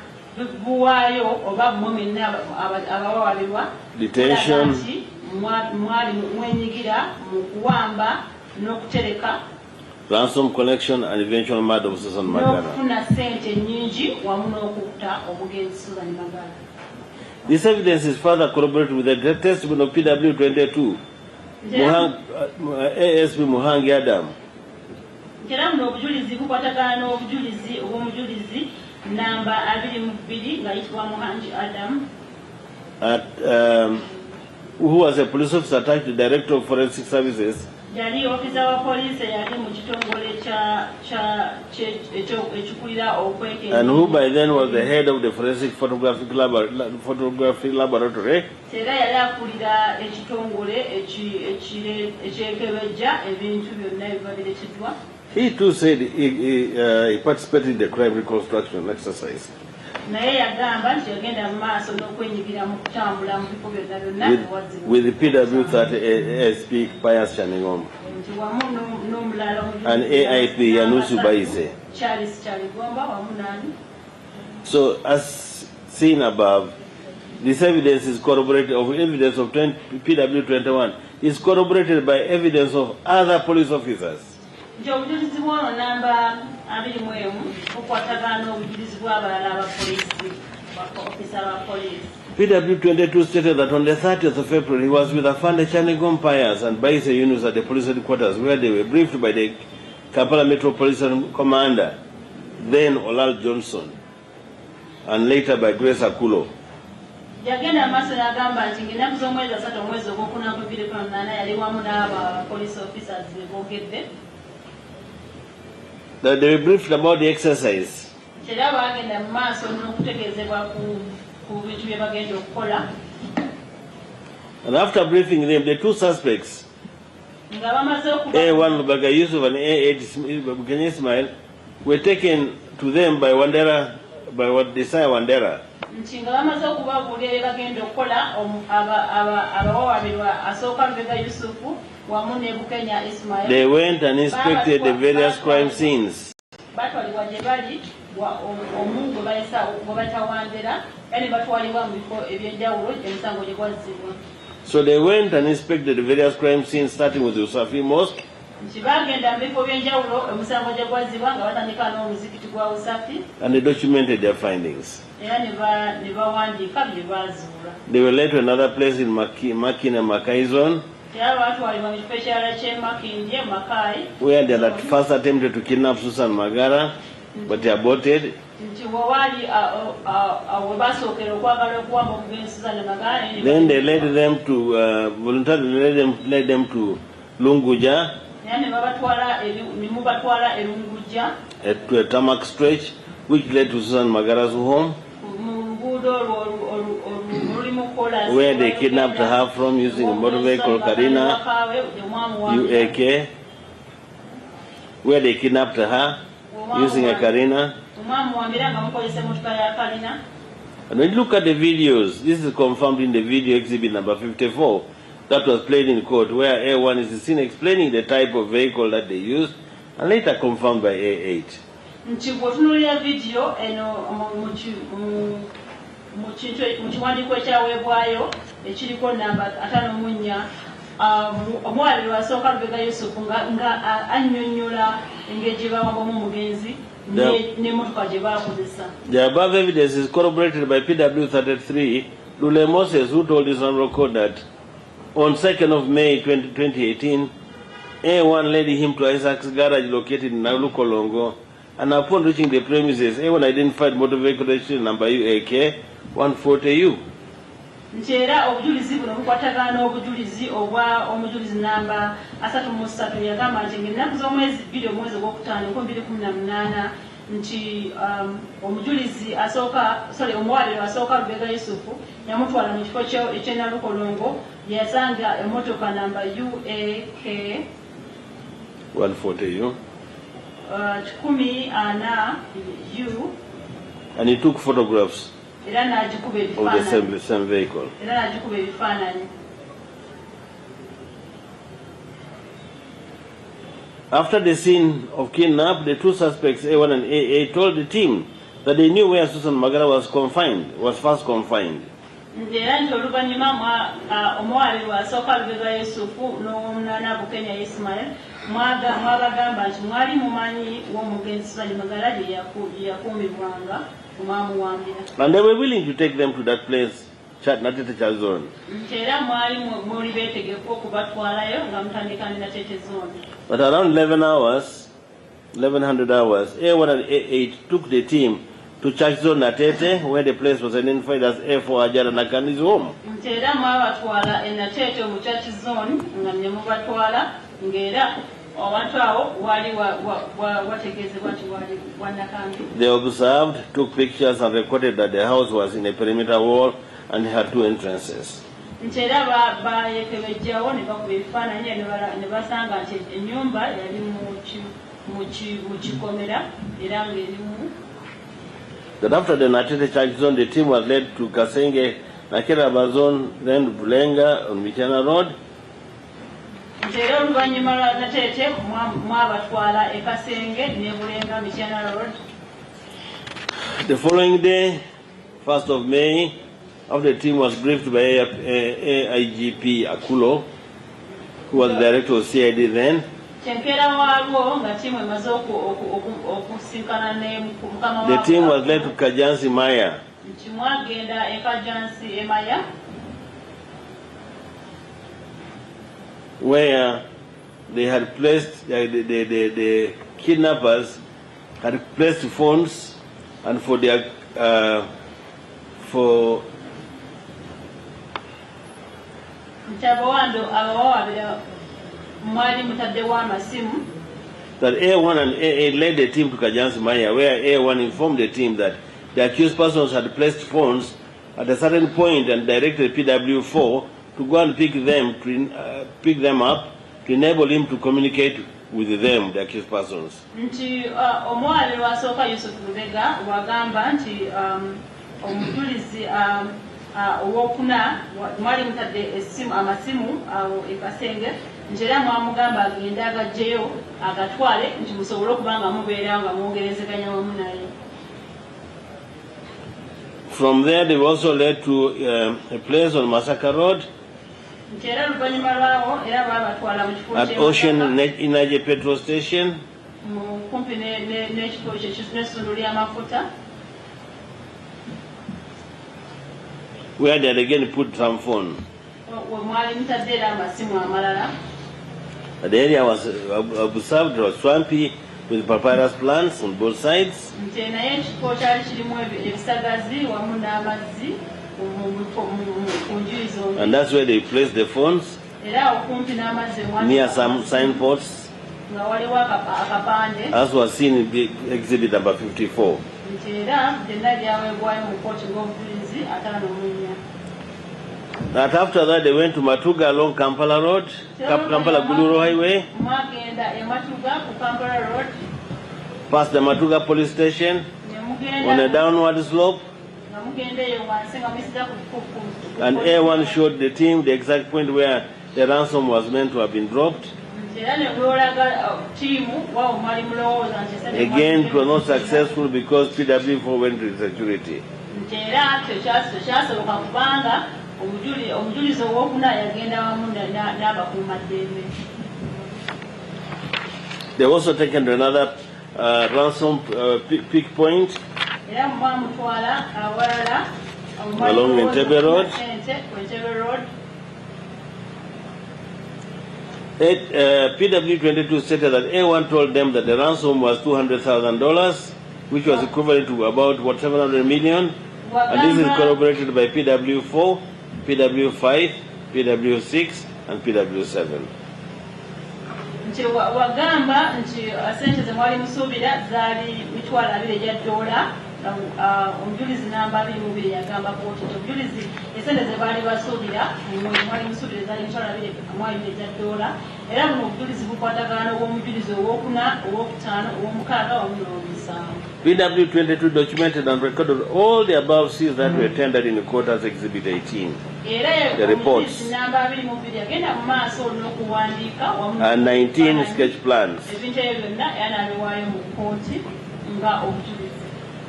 buwaayo oba mwenna abawawabirwa detention, mwali mwenyigira mu kuwamba n'okutereka, ransom collection, and eventual murder of Susan Magara. n'okufuna ssente nnyingi wamu n'okutta omugenzi Susan Magara. This evidence is further corroborated with the testimony of PW22, ASP Muhangi Adam. Era buno obujulizi bukwatagana n'obujulizi obw'omujulizi namba 22 nga yitibwa Muhangi Adam, who was a police officer attached to the Director of Forensic Services. Yali ofisa wa poliisi yali mu kitongole ekikulira okwekenneenya. And who by then was the head of the Forensic Photography Laboratory. Era yali akulira ekitongole ekyekebejja ebintu byonna ebiba birekeddwa. He too said he participated in the crime reconstruction exercise. Naye yagamba nti yagenda mu maaso n'okwenyigira mu kutambula mu bifo byonna byonna with the PW30 ASP Pius Chaningombe nti wamu n'omulala and AIP Yanusu Baise. Charles Chaligomba wamu nani. So as seen above, this evidence is corroborated of evidence of PW21 is corroborated by evidence of other police officers. Nti obujulizi bw'ono namba 21 bukwatagana n'obujulizi bw'abalala abapoliisi ofisa ba poliisi. PW22 stated that on the 30th of April he was with Afande Chaningombe Pius and Baise Yunus at the police headquarters where they were briefed by the Kampala Metropolitan Commander, then Olal Johnson, and later by Grace Akulo. Yagenda amaaso n'agamba nti ng'ennaku z'omwezi 3 omwezi ogwokuna 2008 yali wamu n'aba police officers be boogedde. That they were briefed about the exercise. Era bagenda mu maaso n'okutegeezebwa ku bintu bye bagenda okukola. And after briefing them, the two suspects, Nga bamaze A1 Lubaga Yusuf and A8 Bukenya Ismail, were taken to them by Wandera, by what Desire Wandera. Nti nga bamaze okubabuulira bye bagenda okukola abawawabirwa asooka Lubega Yusufu wamu ne Bukenya Ismail. They went and inspected the various crime scenes. Batwalibwa gye bali omu gwe bayita Wandera, yani batwalibwa mu bifo eby'enjawulo emisango gye gwazzibwa. So they went and inspected the various crime scenes, starting with the Usafi Mosque. Nti bagenda mu bifo by'enjawulo emisango gye gwazzibwa nga batandika n'omuzikiti gwa Usafi. And they documented their findings. Era ne bawandiika bye baazuula. They were led to another place in Makina Makaizon, Era batwalibwa mu kifo ekirala ky'e Makindye Makai, where they had first attempted to kidnap Susan Magara, but they aborted. nti wewaali we basookera okwagala okuwamba omugenzi Susan Magara. Then they led them to voluntarily led them to Lunguja, Era ne mubatwala e Lungujja to a tarmac stretch, which led to Susan Magara's home, mu luguudo olulimu kola where they kidnapped her from using a motor vehicle Karina UAK, where they kidnapped her using a Karina. omwami wambira nga mukozesa emmotoka ya Kalina. And when you look at the videos, this is confirmed in the video exhibit number 54 that was played in court, where A1 is seen explaining the type of vehicle that they used, and later confirmed by A8. Nti bw'otunuulira vidiyo eno mu kiwandiiko ekyaweebwayo ekiriko namba 54, omwaliro asooka Lubega Yusufu nga annyonnyola engeri gye bawambamu omugenzi n'emmotoka gye baakozesa. The above evidence is corroborated by PW33, Lule Moses, who told his honorable court that on 2nd of May 2018, A1 led him to Isaac's garage located in Nalukolongo, and upon reaching the premises, A1 identified motor vehicle registration number UAK 140U. Nti era obujulizi buno bukwatagana n'obujulizi obwa omujulizi namba 33 yagamba nti ng'ennaku z'omwezi 2 omwezi ogwokutaano 2018 nti omujulizi omuwaliro asooka Lubega Yusufu yamutwala mu kifo eky'e Nalukolongo, yasanga emmotoka namba UAK 140U. 1040U. And he took photographs Era n'agikuba of ebifaananyi. the same vehicle. Era n'agikuba ebifaananyi. After the scene of kidnap, the two suspects, A1 and AA, told the team that they knew where Susan Magara was first confined. And they were willing to take them to that place, Natete Child Zone. But around 1100 hours, A1 and A8 took the team to Church Zone Natete, where the place was identified as A4 Ajara Nakani's home. They observed, took pictures, and recorded that the house was in a perimeter wall and had two entrances. That after the Natete Church Zone, the team was led to Kasenge, Nakera Zone, then Bulenga on Michana Road. The following day, 1st of May, after the team was briefed by AIGP Akulo, who was the director of CID then, the team was led to Kajansi Maya, where they had placed, the kidnappers had placed phones, and for their, that A1 and AA led the team to Kajansi Maya, where A1 informed the team that the accused persons had placed phones at a certain point and directed PW4 to go and pick them up to enable him to communicate with them, the accused persons. From there, they were also led to a place on Massacre Road at Ocean Energy Petrol Station, where they had again put some phone. The area was observed, was swampy with papyrus plants on both sides. And that's where they placed the phones, near some signposts, as was seen in the exhibit number 54. That after that they went to Matuga along Kampala Road, Kampala Guluru Highway, past the Matuga police station, on a downward slope, and A1 showed the team the exact point where the ransom was meant to have been dropped. Again, it was not successful because PW4 went to security. They also taken to another ransom pick point along Entebbe Road. PW22 stated that A1 told them that the ransom was $200,000, which was equivalent to about 700 million, and this is corroborated by PW4, PW5, PW6, and PW7. omujulizi namba 22 yagamba kooti nti omujulizi esente ze baali basuubira mwali musuubire zaali $2,200 era buno obujulizi bukwatagana n'obw'omujulizi owokuna owokutaano ow'omukaaga wamu n'owomusanvu. PW 22 documented and recorded all the above seals that were tendered in the court as Exhibit 18. The reports and 19 sketch plans.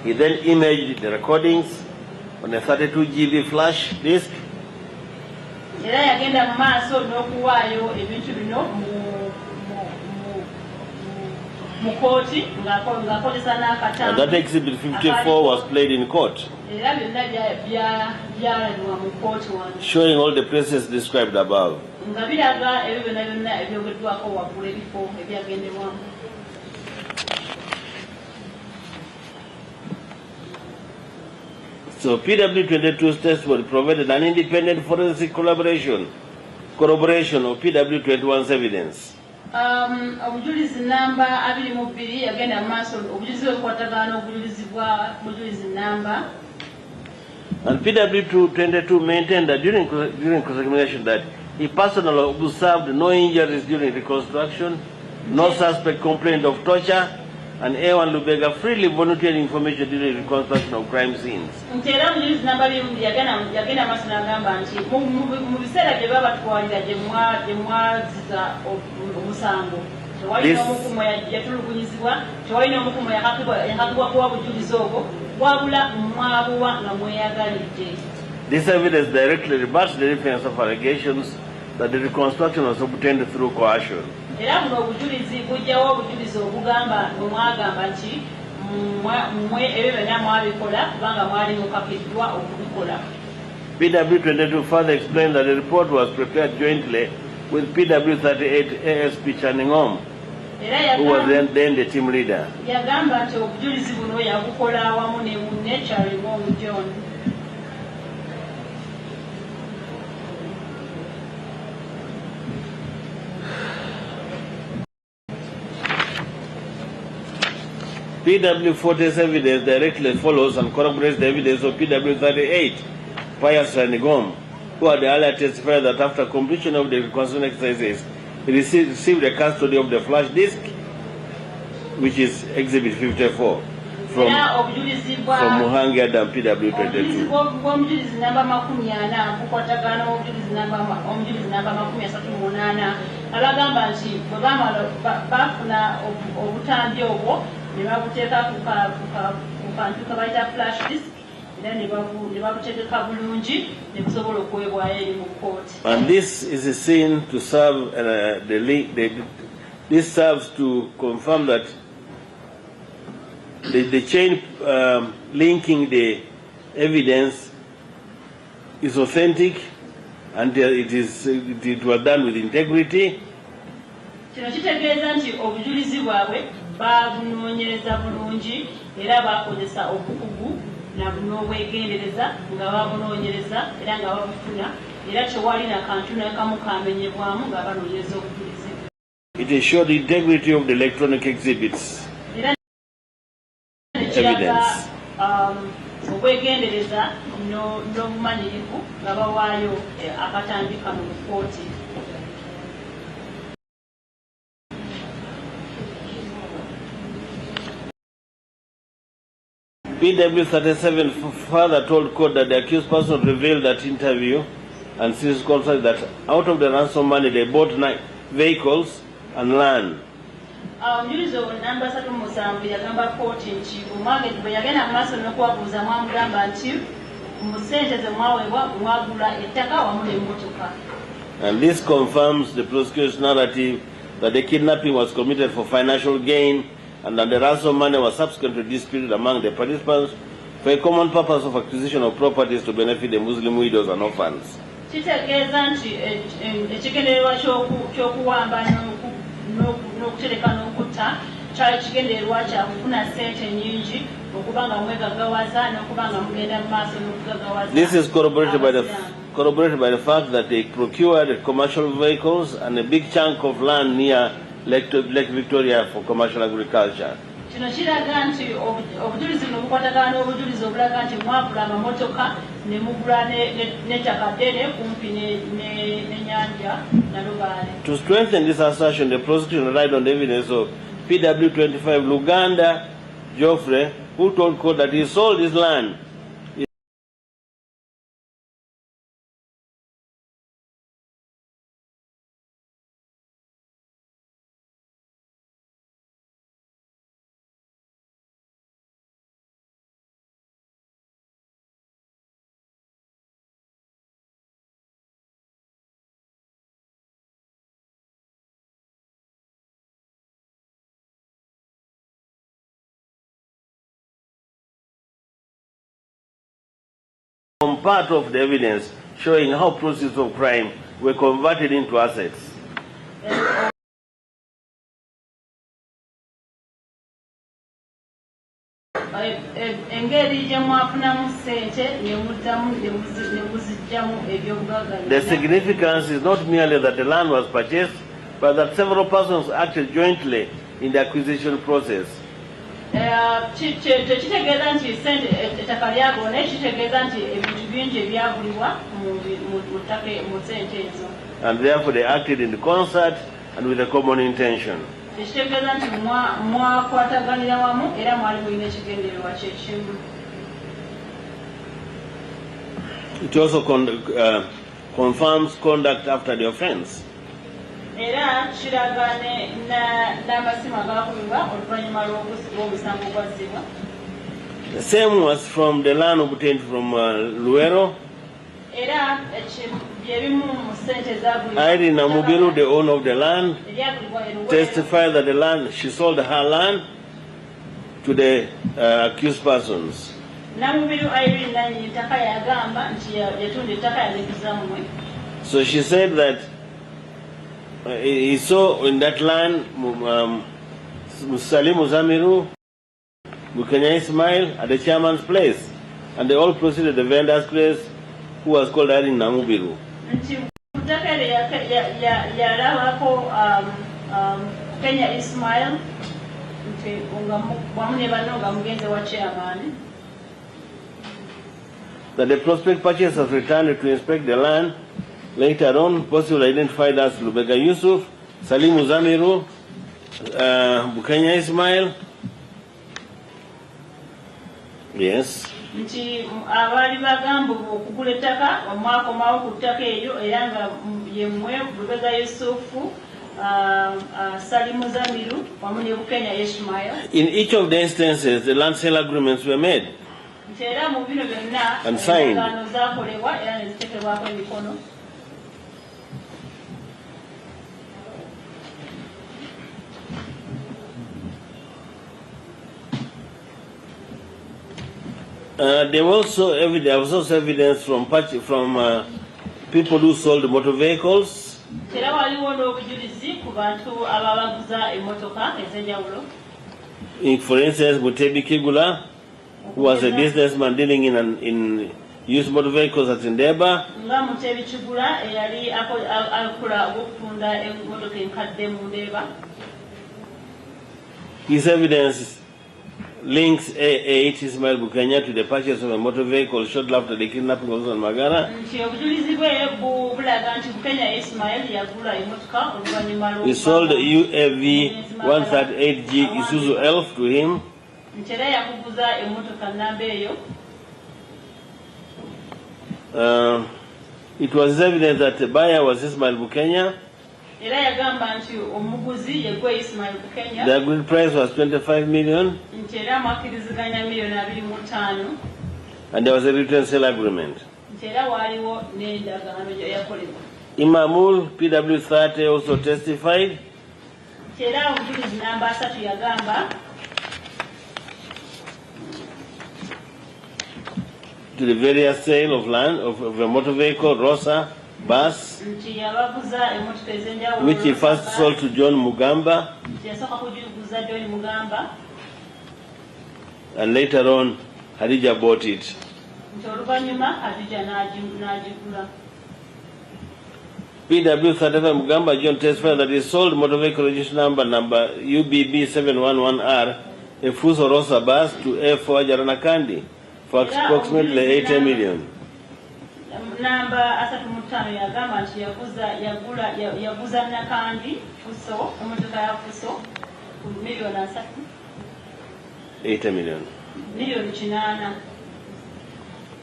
He then imaged the recordings on a 32 GB flash disk. And that Exhibit 54 was played in court, showing all the places described above. So PW 22's testimony provided an independent forensic corroboration of PW 21's evidence. Obujulizi namba 22 agenda maaso obujulizi obukwatagana obujulizi bwa bujulizi namba. And PW 22 maintained that during cross-examination that he personally observed no injuries during reconstruction, no suspect complained of torture, and A1 Lubega freely volunteered information during reconstruction of crime scenes. Ntera obujulizi namba yagenda maaso n'agamba nti mu biseera gye baba batwalira gye mwaziza omusango tewalina omukumo yatulugunyizibwa, tewalina omukumo yakakibwa kuwa bujulizi obwo wabula mwabuwa nga mweyagalidde. This evidence directly rebuts the defense of allegations that the reconstruction was obtained through coercion. Era buno obujulizi bujjawo obujulizi obugamba mwagamba nti ebyo byonna mwabikola kubanga mwali mukakiddwa okubikola. PW 22 further explained that the report was prepared jointly with PW 38 ASP Channing Home, who was then the team leader. Yagamba nti obujulizi buno yabukola awamu ne munne Channing Home John. PW 40's evidence directly follows and corroborates the evidence of PW 38, Pius Ranigom, who had earlier testified that after completion of the reconstruction exercises, he received the custody of the flash disk, which is Exhibit 54, from Muhangi Adam PW 22. And this is seen to serve the link. This serves to confirm that the chain linking the evidence is authentic, and it was done with integrity. Babunoonyereza bulungi era bakozesa obukugu n'obwegendereza nga babunoonyereza era nga babufuna era tewali nakantu nakamu kamenyebwamu nga banoonyereza obujulizi. It ensured the integrity of the electronic exhibits evidence. Obwegendereza n'obumanyirivu nga bawaayo akatandika mu kooti. PW 37 further told court that the accused person revealed that interview and since contact that out of the ransom money they bought 9 vehicles and land. Omujulizi namba 37 yagamba kooti nti omwage bwe yagenda mu maaso n'okuwabuuza mwamugamba nti mu ssente ze mwaweebwa mwagula ettaka wamu n'emmotoka. And this confirms the prosecution's narrative that the kidnapping was committed for financial gain and that the ransom money was subsequently disputed among the participants for a common purpose of acquisition of properties to benefit the Muslim widows and orphans. Kitegeeza nti ekigendererwa ky'okuwamba n'okutereka n'okutta kyali kigendererwa kya kufuna ssente nnyingi okubanga mwegaggawaza n'okubanga mugenda mu maaso n'okugaggawaza. This is corroborated by the fact that they procured commercial vehicles and a big chunk of land near Lake Victoria for commercial agriculture. kino kiraga nti obujulizi buno bukwatagana n'obujulizi obulaga nti mwagula amamotoka ne mugula n'ettaka ddene kumpi n'ennyanja Nalubaale. To strengthen this assertion, the prosecution relied on the evidence of PW25 Luganda Geoffrey, who told court that he sold his land part of the evidence showing how proceeds of crime were converted into assets. The significance is not merely that the land was purchased, but that several persons acted jointly in the acquisition process. Tekitegeeza nti ettaka lyagula naye kitegeeza nti ebintu bingi ebyagulibwa mu ssente ezo. And therefore they acted in concert and with a common intention. Tekitegeeza nti mwakwataganira wamu era mwali mulina ekigendererwa kyekimu. It also confirms conduct after the offense. Era kiraga n'amasimu agaakubibwa oluvannyuma lw'omusango ogwazzibwa. The same was from the land obtained from Luero. Era byebimu mu ssente zaagulibwa. Irene Namubiru, the owner of the land, testified that she sold her land to the accused persons. Namubiru Irene nannyini ttaka yagamba nti yatunda ettaka yaliguza mmwe. So she said that he saw in that land Salimu Zamiru, Bukenya Ismail at the chairman's place, and they all proceeded to the vendor's place, who was called Irene Namubiru. Kenya Ismail, that the prospect purchasers returned to inspect the land. Later on, possibly identified as Lubega Yusuf, Salimu Zamiru, Bukenya Ismail. Yes. Nti abali bagamba okugula ettaka omwakomawo ku ttaka eryo era nga yemmwe Lubega Yusufu, Salimu Zamiru wamu ne Bukenya Ismail. In each of the instances, the land sale agreements were made and signed. There was also evidence from people who sold motor vehicles. For instance, Mutebi Kigula, who was a businessman dealing in used motor vehicles at Ndeba. His evidence links A8 Ismail Bukenya to the purchase of a motor vehicle shortly after the kidnapping of Magara. He sold the UAV 138G Isuzu Elf to him. It was evident that the buyer was Ismail Bukenya. The agreed price was 25 million. And there was a written sale agreement. Imamul, PW30, also testified to the various sale of land of a motor vehicle, Rosa, bus, which he first sold to John Mugamba, and later on Hadija bought it. PW35 Mugamba John testified that he sold motor vehicle registration number UBB 711R a Fuso Rosa bus to Air4 Jaranakandi for approximately 80 million. Namba asatu mutano yagamba nti yaguza Nakandi Fuso omotoka ya Fuso milioni 80 million. Milioni 8.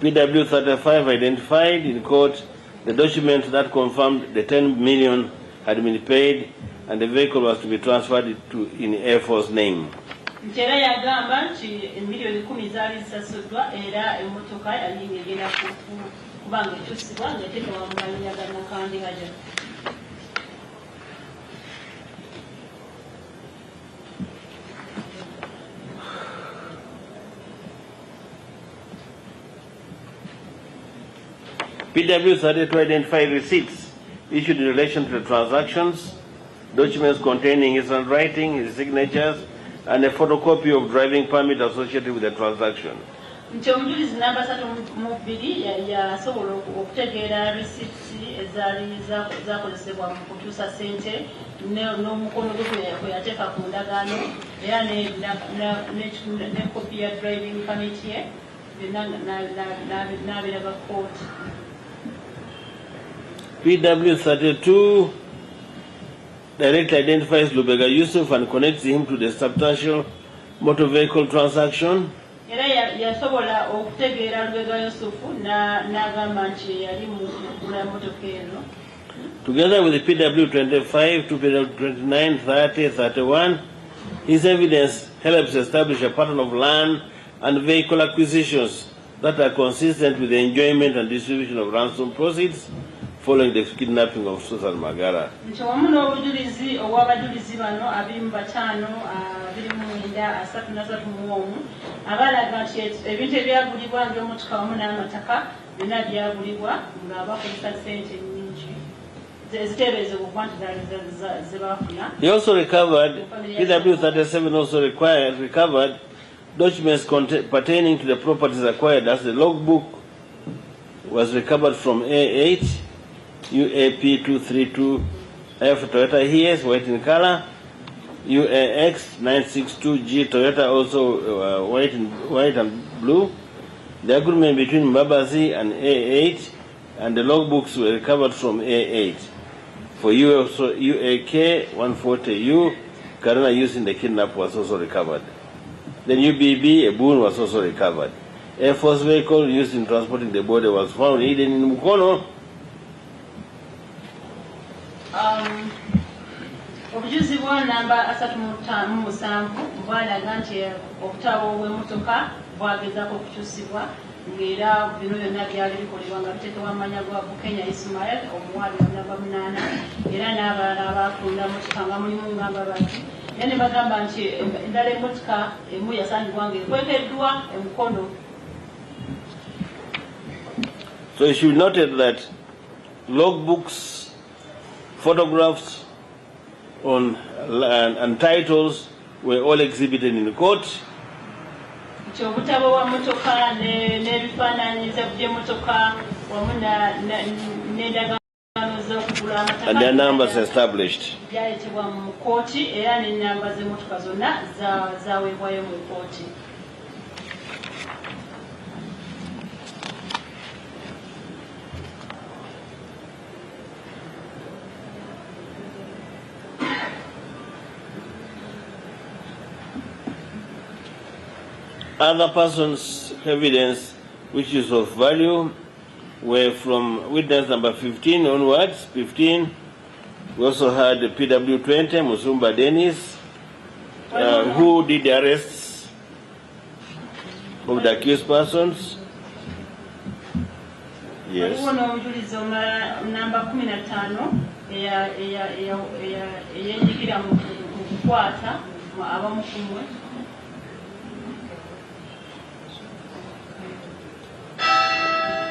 PW 35 identified in court the document that confirmed the 10 million had been paid and the vehicle was to be transferred to in Air Force name. Ntera yagamba nti milioni 10 zaali zisasudwa era emotoka yali ngegenda kubanga ekyusibwa ngateekebwa mu mannya ga Nakandi Haja. PW 32 identified receipts issued in relation to the transactions, documents containing his handwriting, his signatures, and a photocopy of driving permit associated with the transaction. Nti omujulizi namba 32 yasobola okutegeera receipts ezaali zakozesebwa mu kutuusa ssente n'omukono gwe kwe yateeka ku ndagaano era ne kopi ya driving permit ye n'abiraga court. PW 32 directly identifies Lubega Yusuf and connects him to the substantial motor vehicle transaction. Era yasobola okutegeera Lubega Yusufu n'agamba nti yali mu kugula motoka eno. Together with the PW 25 to PW 29, 30, 31, his evidence helps establish a pattern of land and vehicle acquisitions that are consistent with the enjoyment and distribution of ransom proceeds following the kidnapping of Susan Magara. Nti wamu n'obujulizi obw'abajulizi bano 25, 29, 33 abalaga nti ebintu ebyagulibwa ng'emmotoka wamu n'amataka byonna byagulibwa nga bakozesa ssente nnyingi eziteeberezebwa okuba nti ze baafuna. He also recovered, PW 37 also recovered documents pertaining to the properties acquired as the logbook was recovered from A8, UAP 232F Toyota Hiace, white in color, UAX 962G Toyota, also white and blue. The agreement between Mbabazi and A8 and the logbooks were recovered from A8. For UAK 140U, Karana used in the kidnap was also recovered. The UBB, a boon, was also recovered. Air Force vehicle used in transporting the body was found hidden in Mukono. Obujulizi bwa namba 37 bwalaga nti okutabo bw'emmotoka bwagezaako okukyusibwa ng'era bino byonna byali bikolebwa nga biteekebwa mu mannya gwa Bukenya Ismail omuwaabi wa namba 8 era n'abalala abaakunda mmotoka nga mulimu ngamba bati era ne bagamba nti endala emmotoka emu yasangibwa ng'ekwekeddwa e Mukono. So it should be noted that logbooks, photographs and titles were all exhibited in court. Obutabo bwa motoka n'ebifaananyiza by'emmotoka wamu n'endagaano z'okugula amataka and their numbers established. byayitibwa mu kooti era n'ennamba z'emmotoka zonna zaweebwayo mu kooti. Other persons' evidence which is of value were from witness number 15 onwards. 15, we also had the PW 20, Musumba Dennis, who did the arrests of the accused persons. Yes. Number 15 eyenyigira mu kukwata abamu kumwe.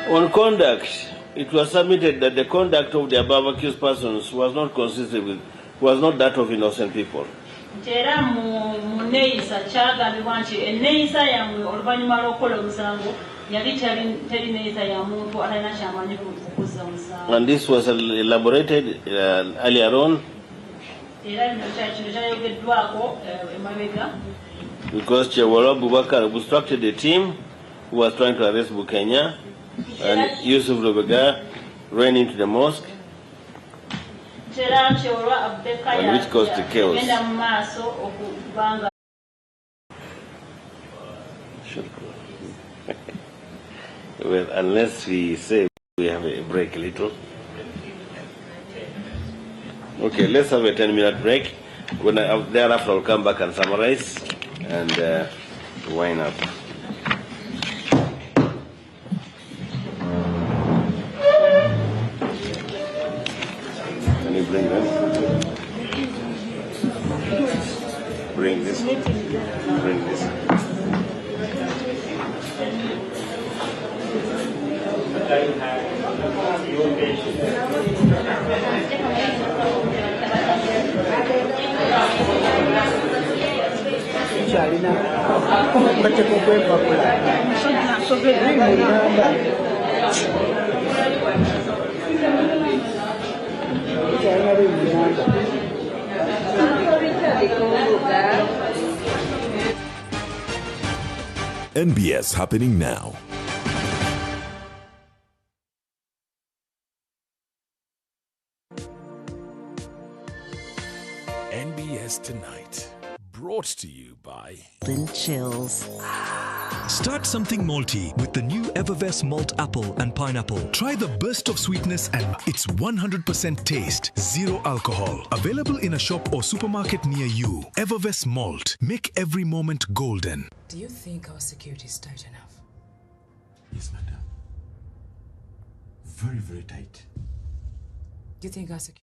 On conduct, it was submitted that the conduct of the above accused persons was not consistent with, was not that of innocent people. Era mu neeyisa kyagambibwa nti enneeyisa yammwe oluvannyuma lw'okukola omusango yali teri neeyisa ya muntu atalina kyamanyi kukuzza omusango. And this was elaborated earlier on. Era kino kyayogeddwako emabega. because Chewolo Bubakar obstructed the team who was trying to arrest Bukenya, and Yusuf Lubega ran into the mosque, and which caused the chaos. Well, unless we say we have a break a little. Okay, let's have a 10-minute break. Thereafter, I'll come back and summarize and wind up. Can you bring them? Bring this. Bring this. NBS happening now. NBS Tonight, brought to you by Chills. Start something malty with the new Evervest Malt Apple and Pineapple. Try the burst of sweetness and it's 100% taste, zero alcohol. Available in a shop or supermarket near you. Evervest Malt. Make every moment golden. Do you think our security is tight enough? Yes, madam. Very, very tight. Do you think our security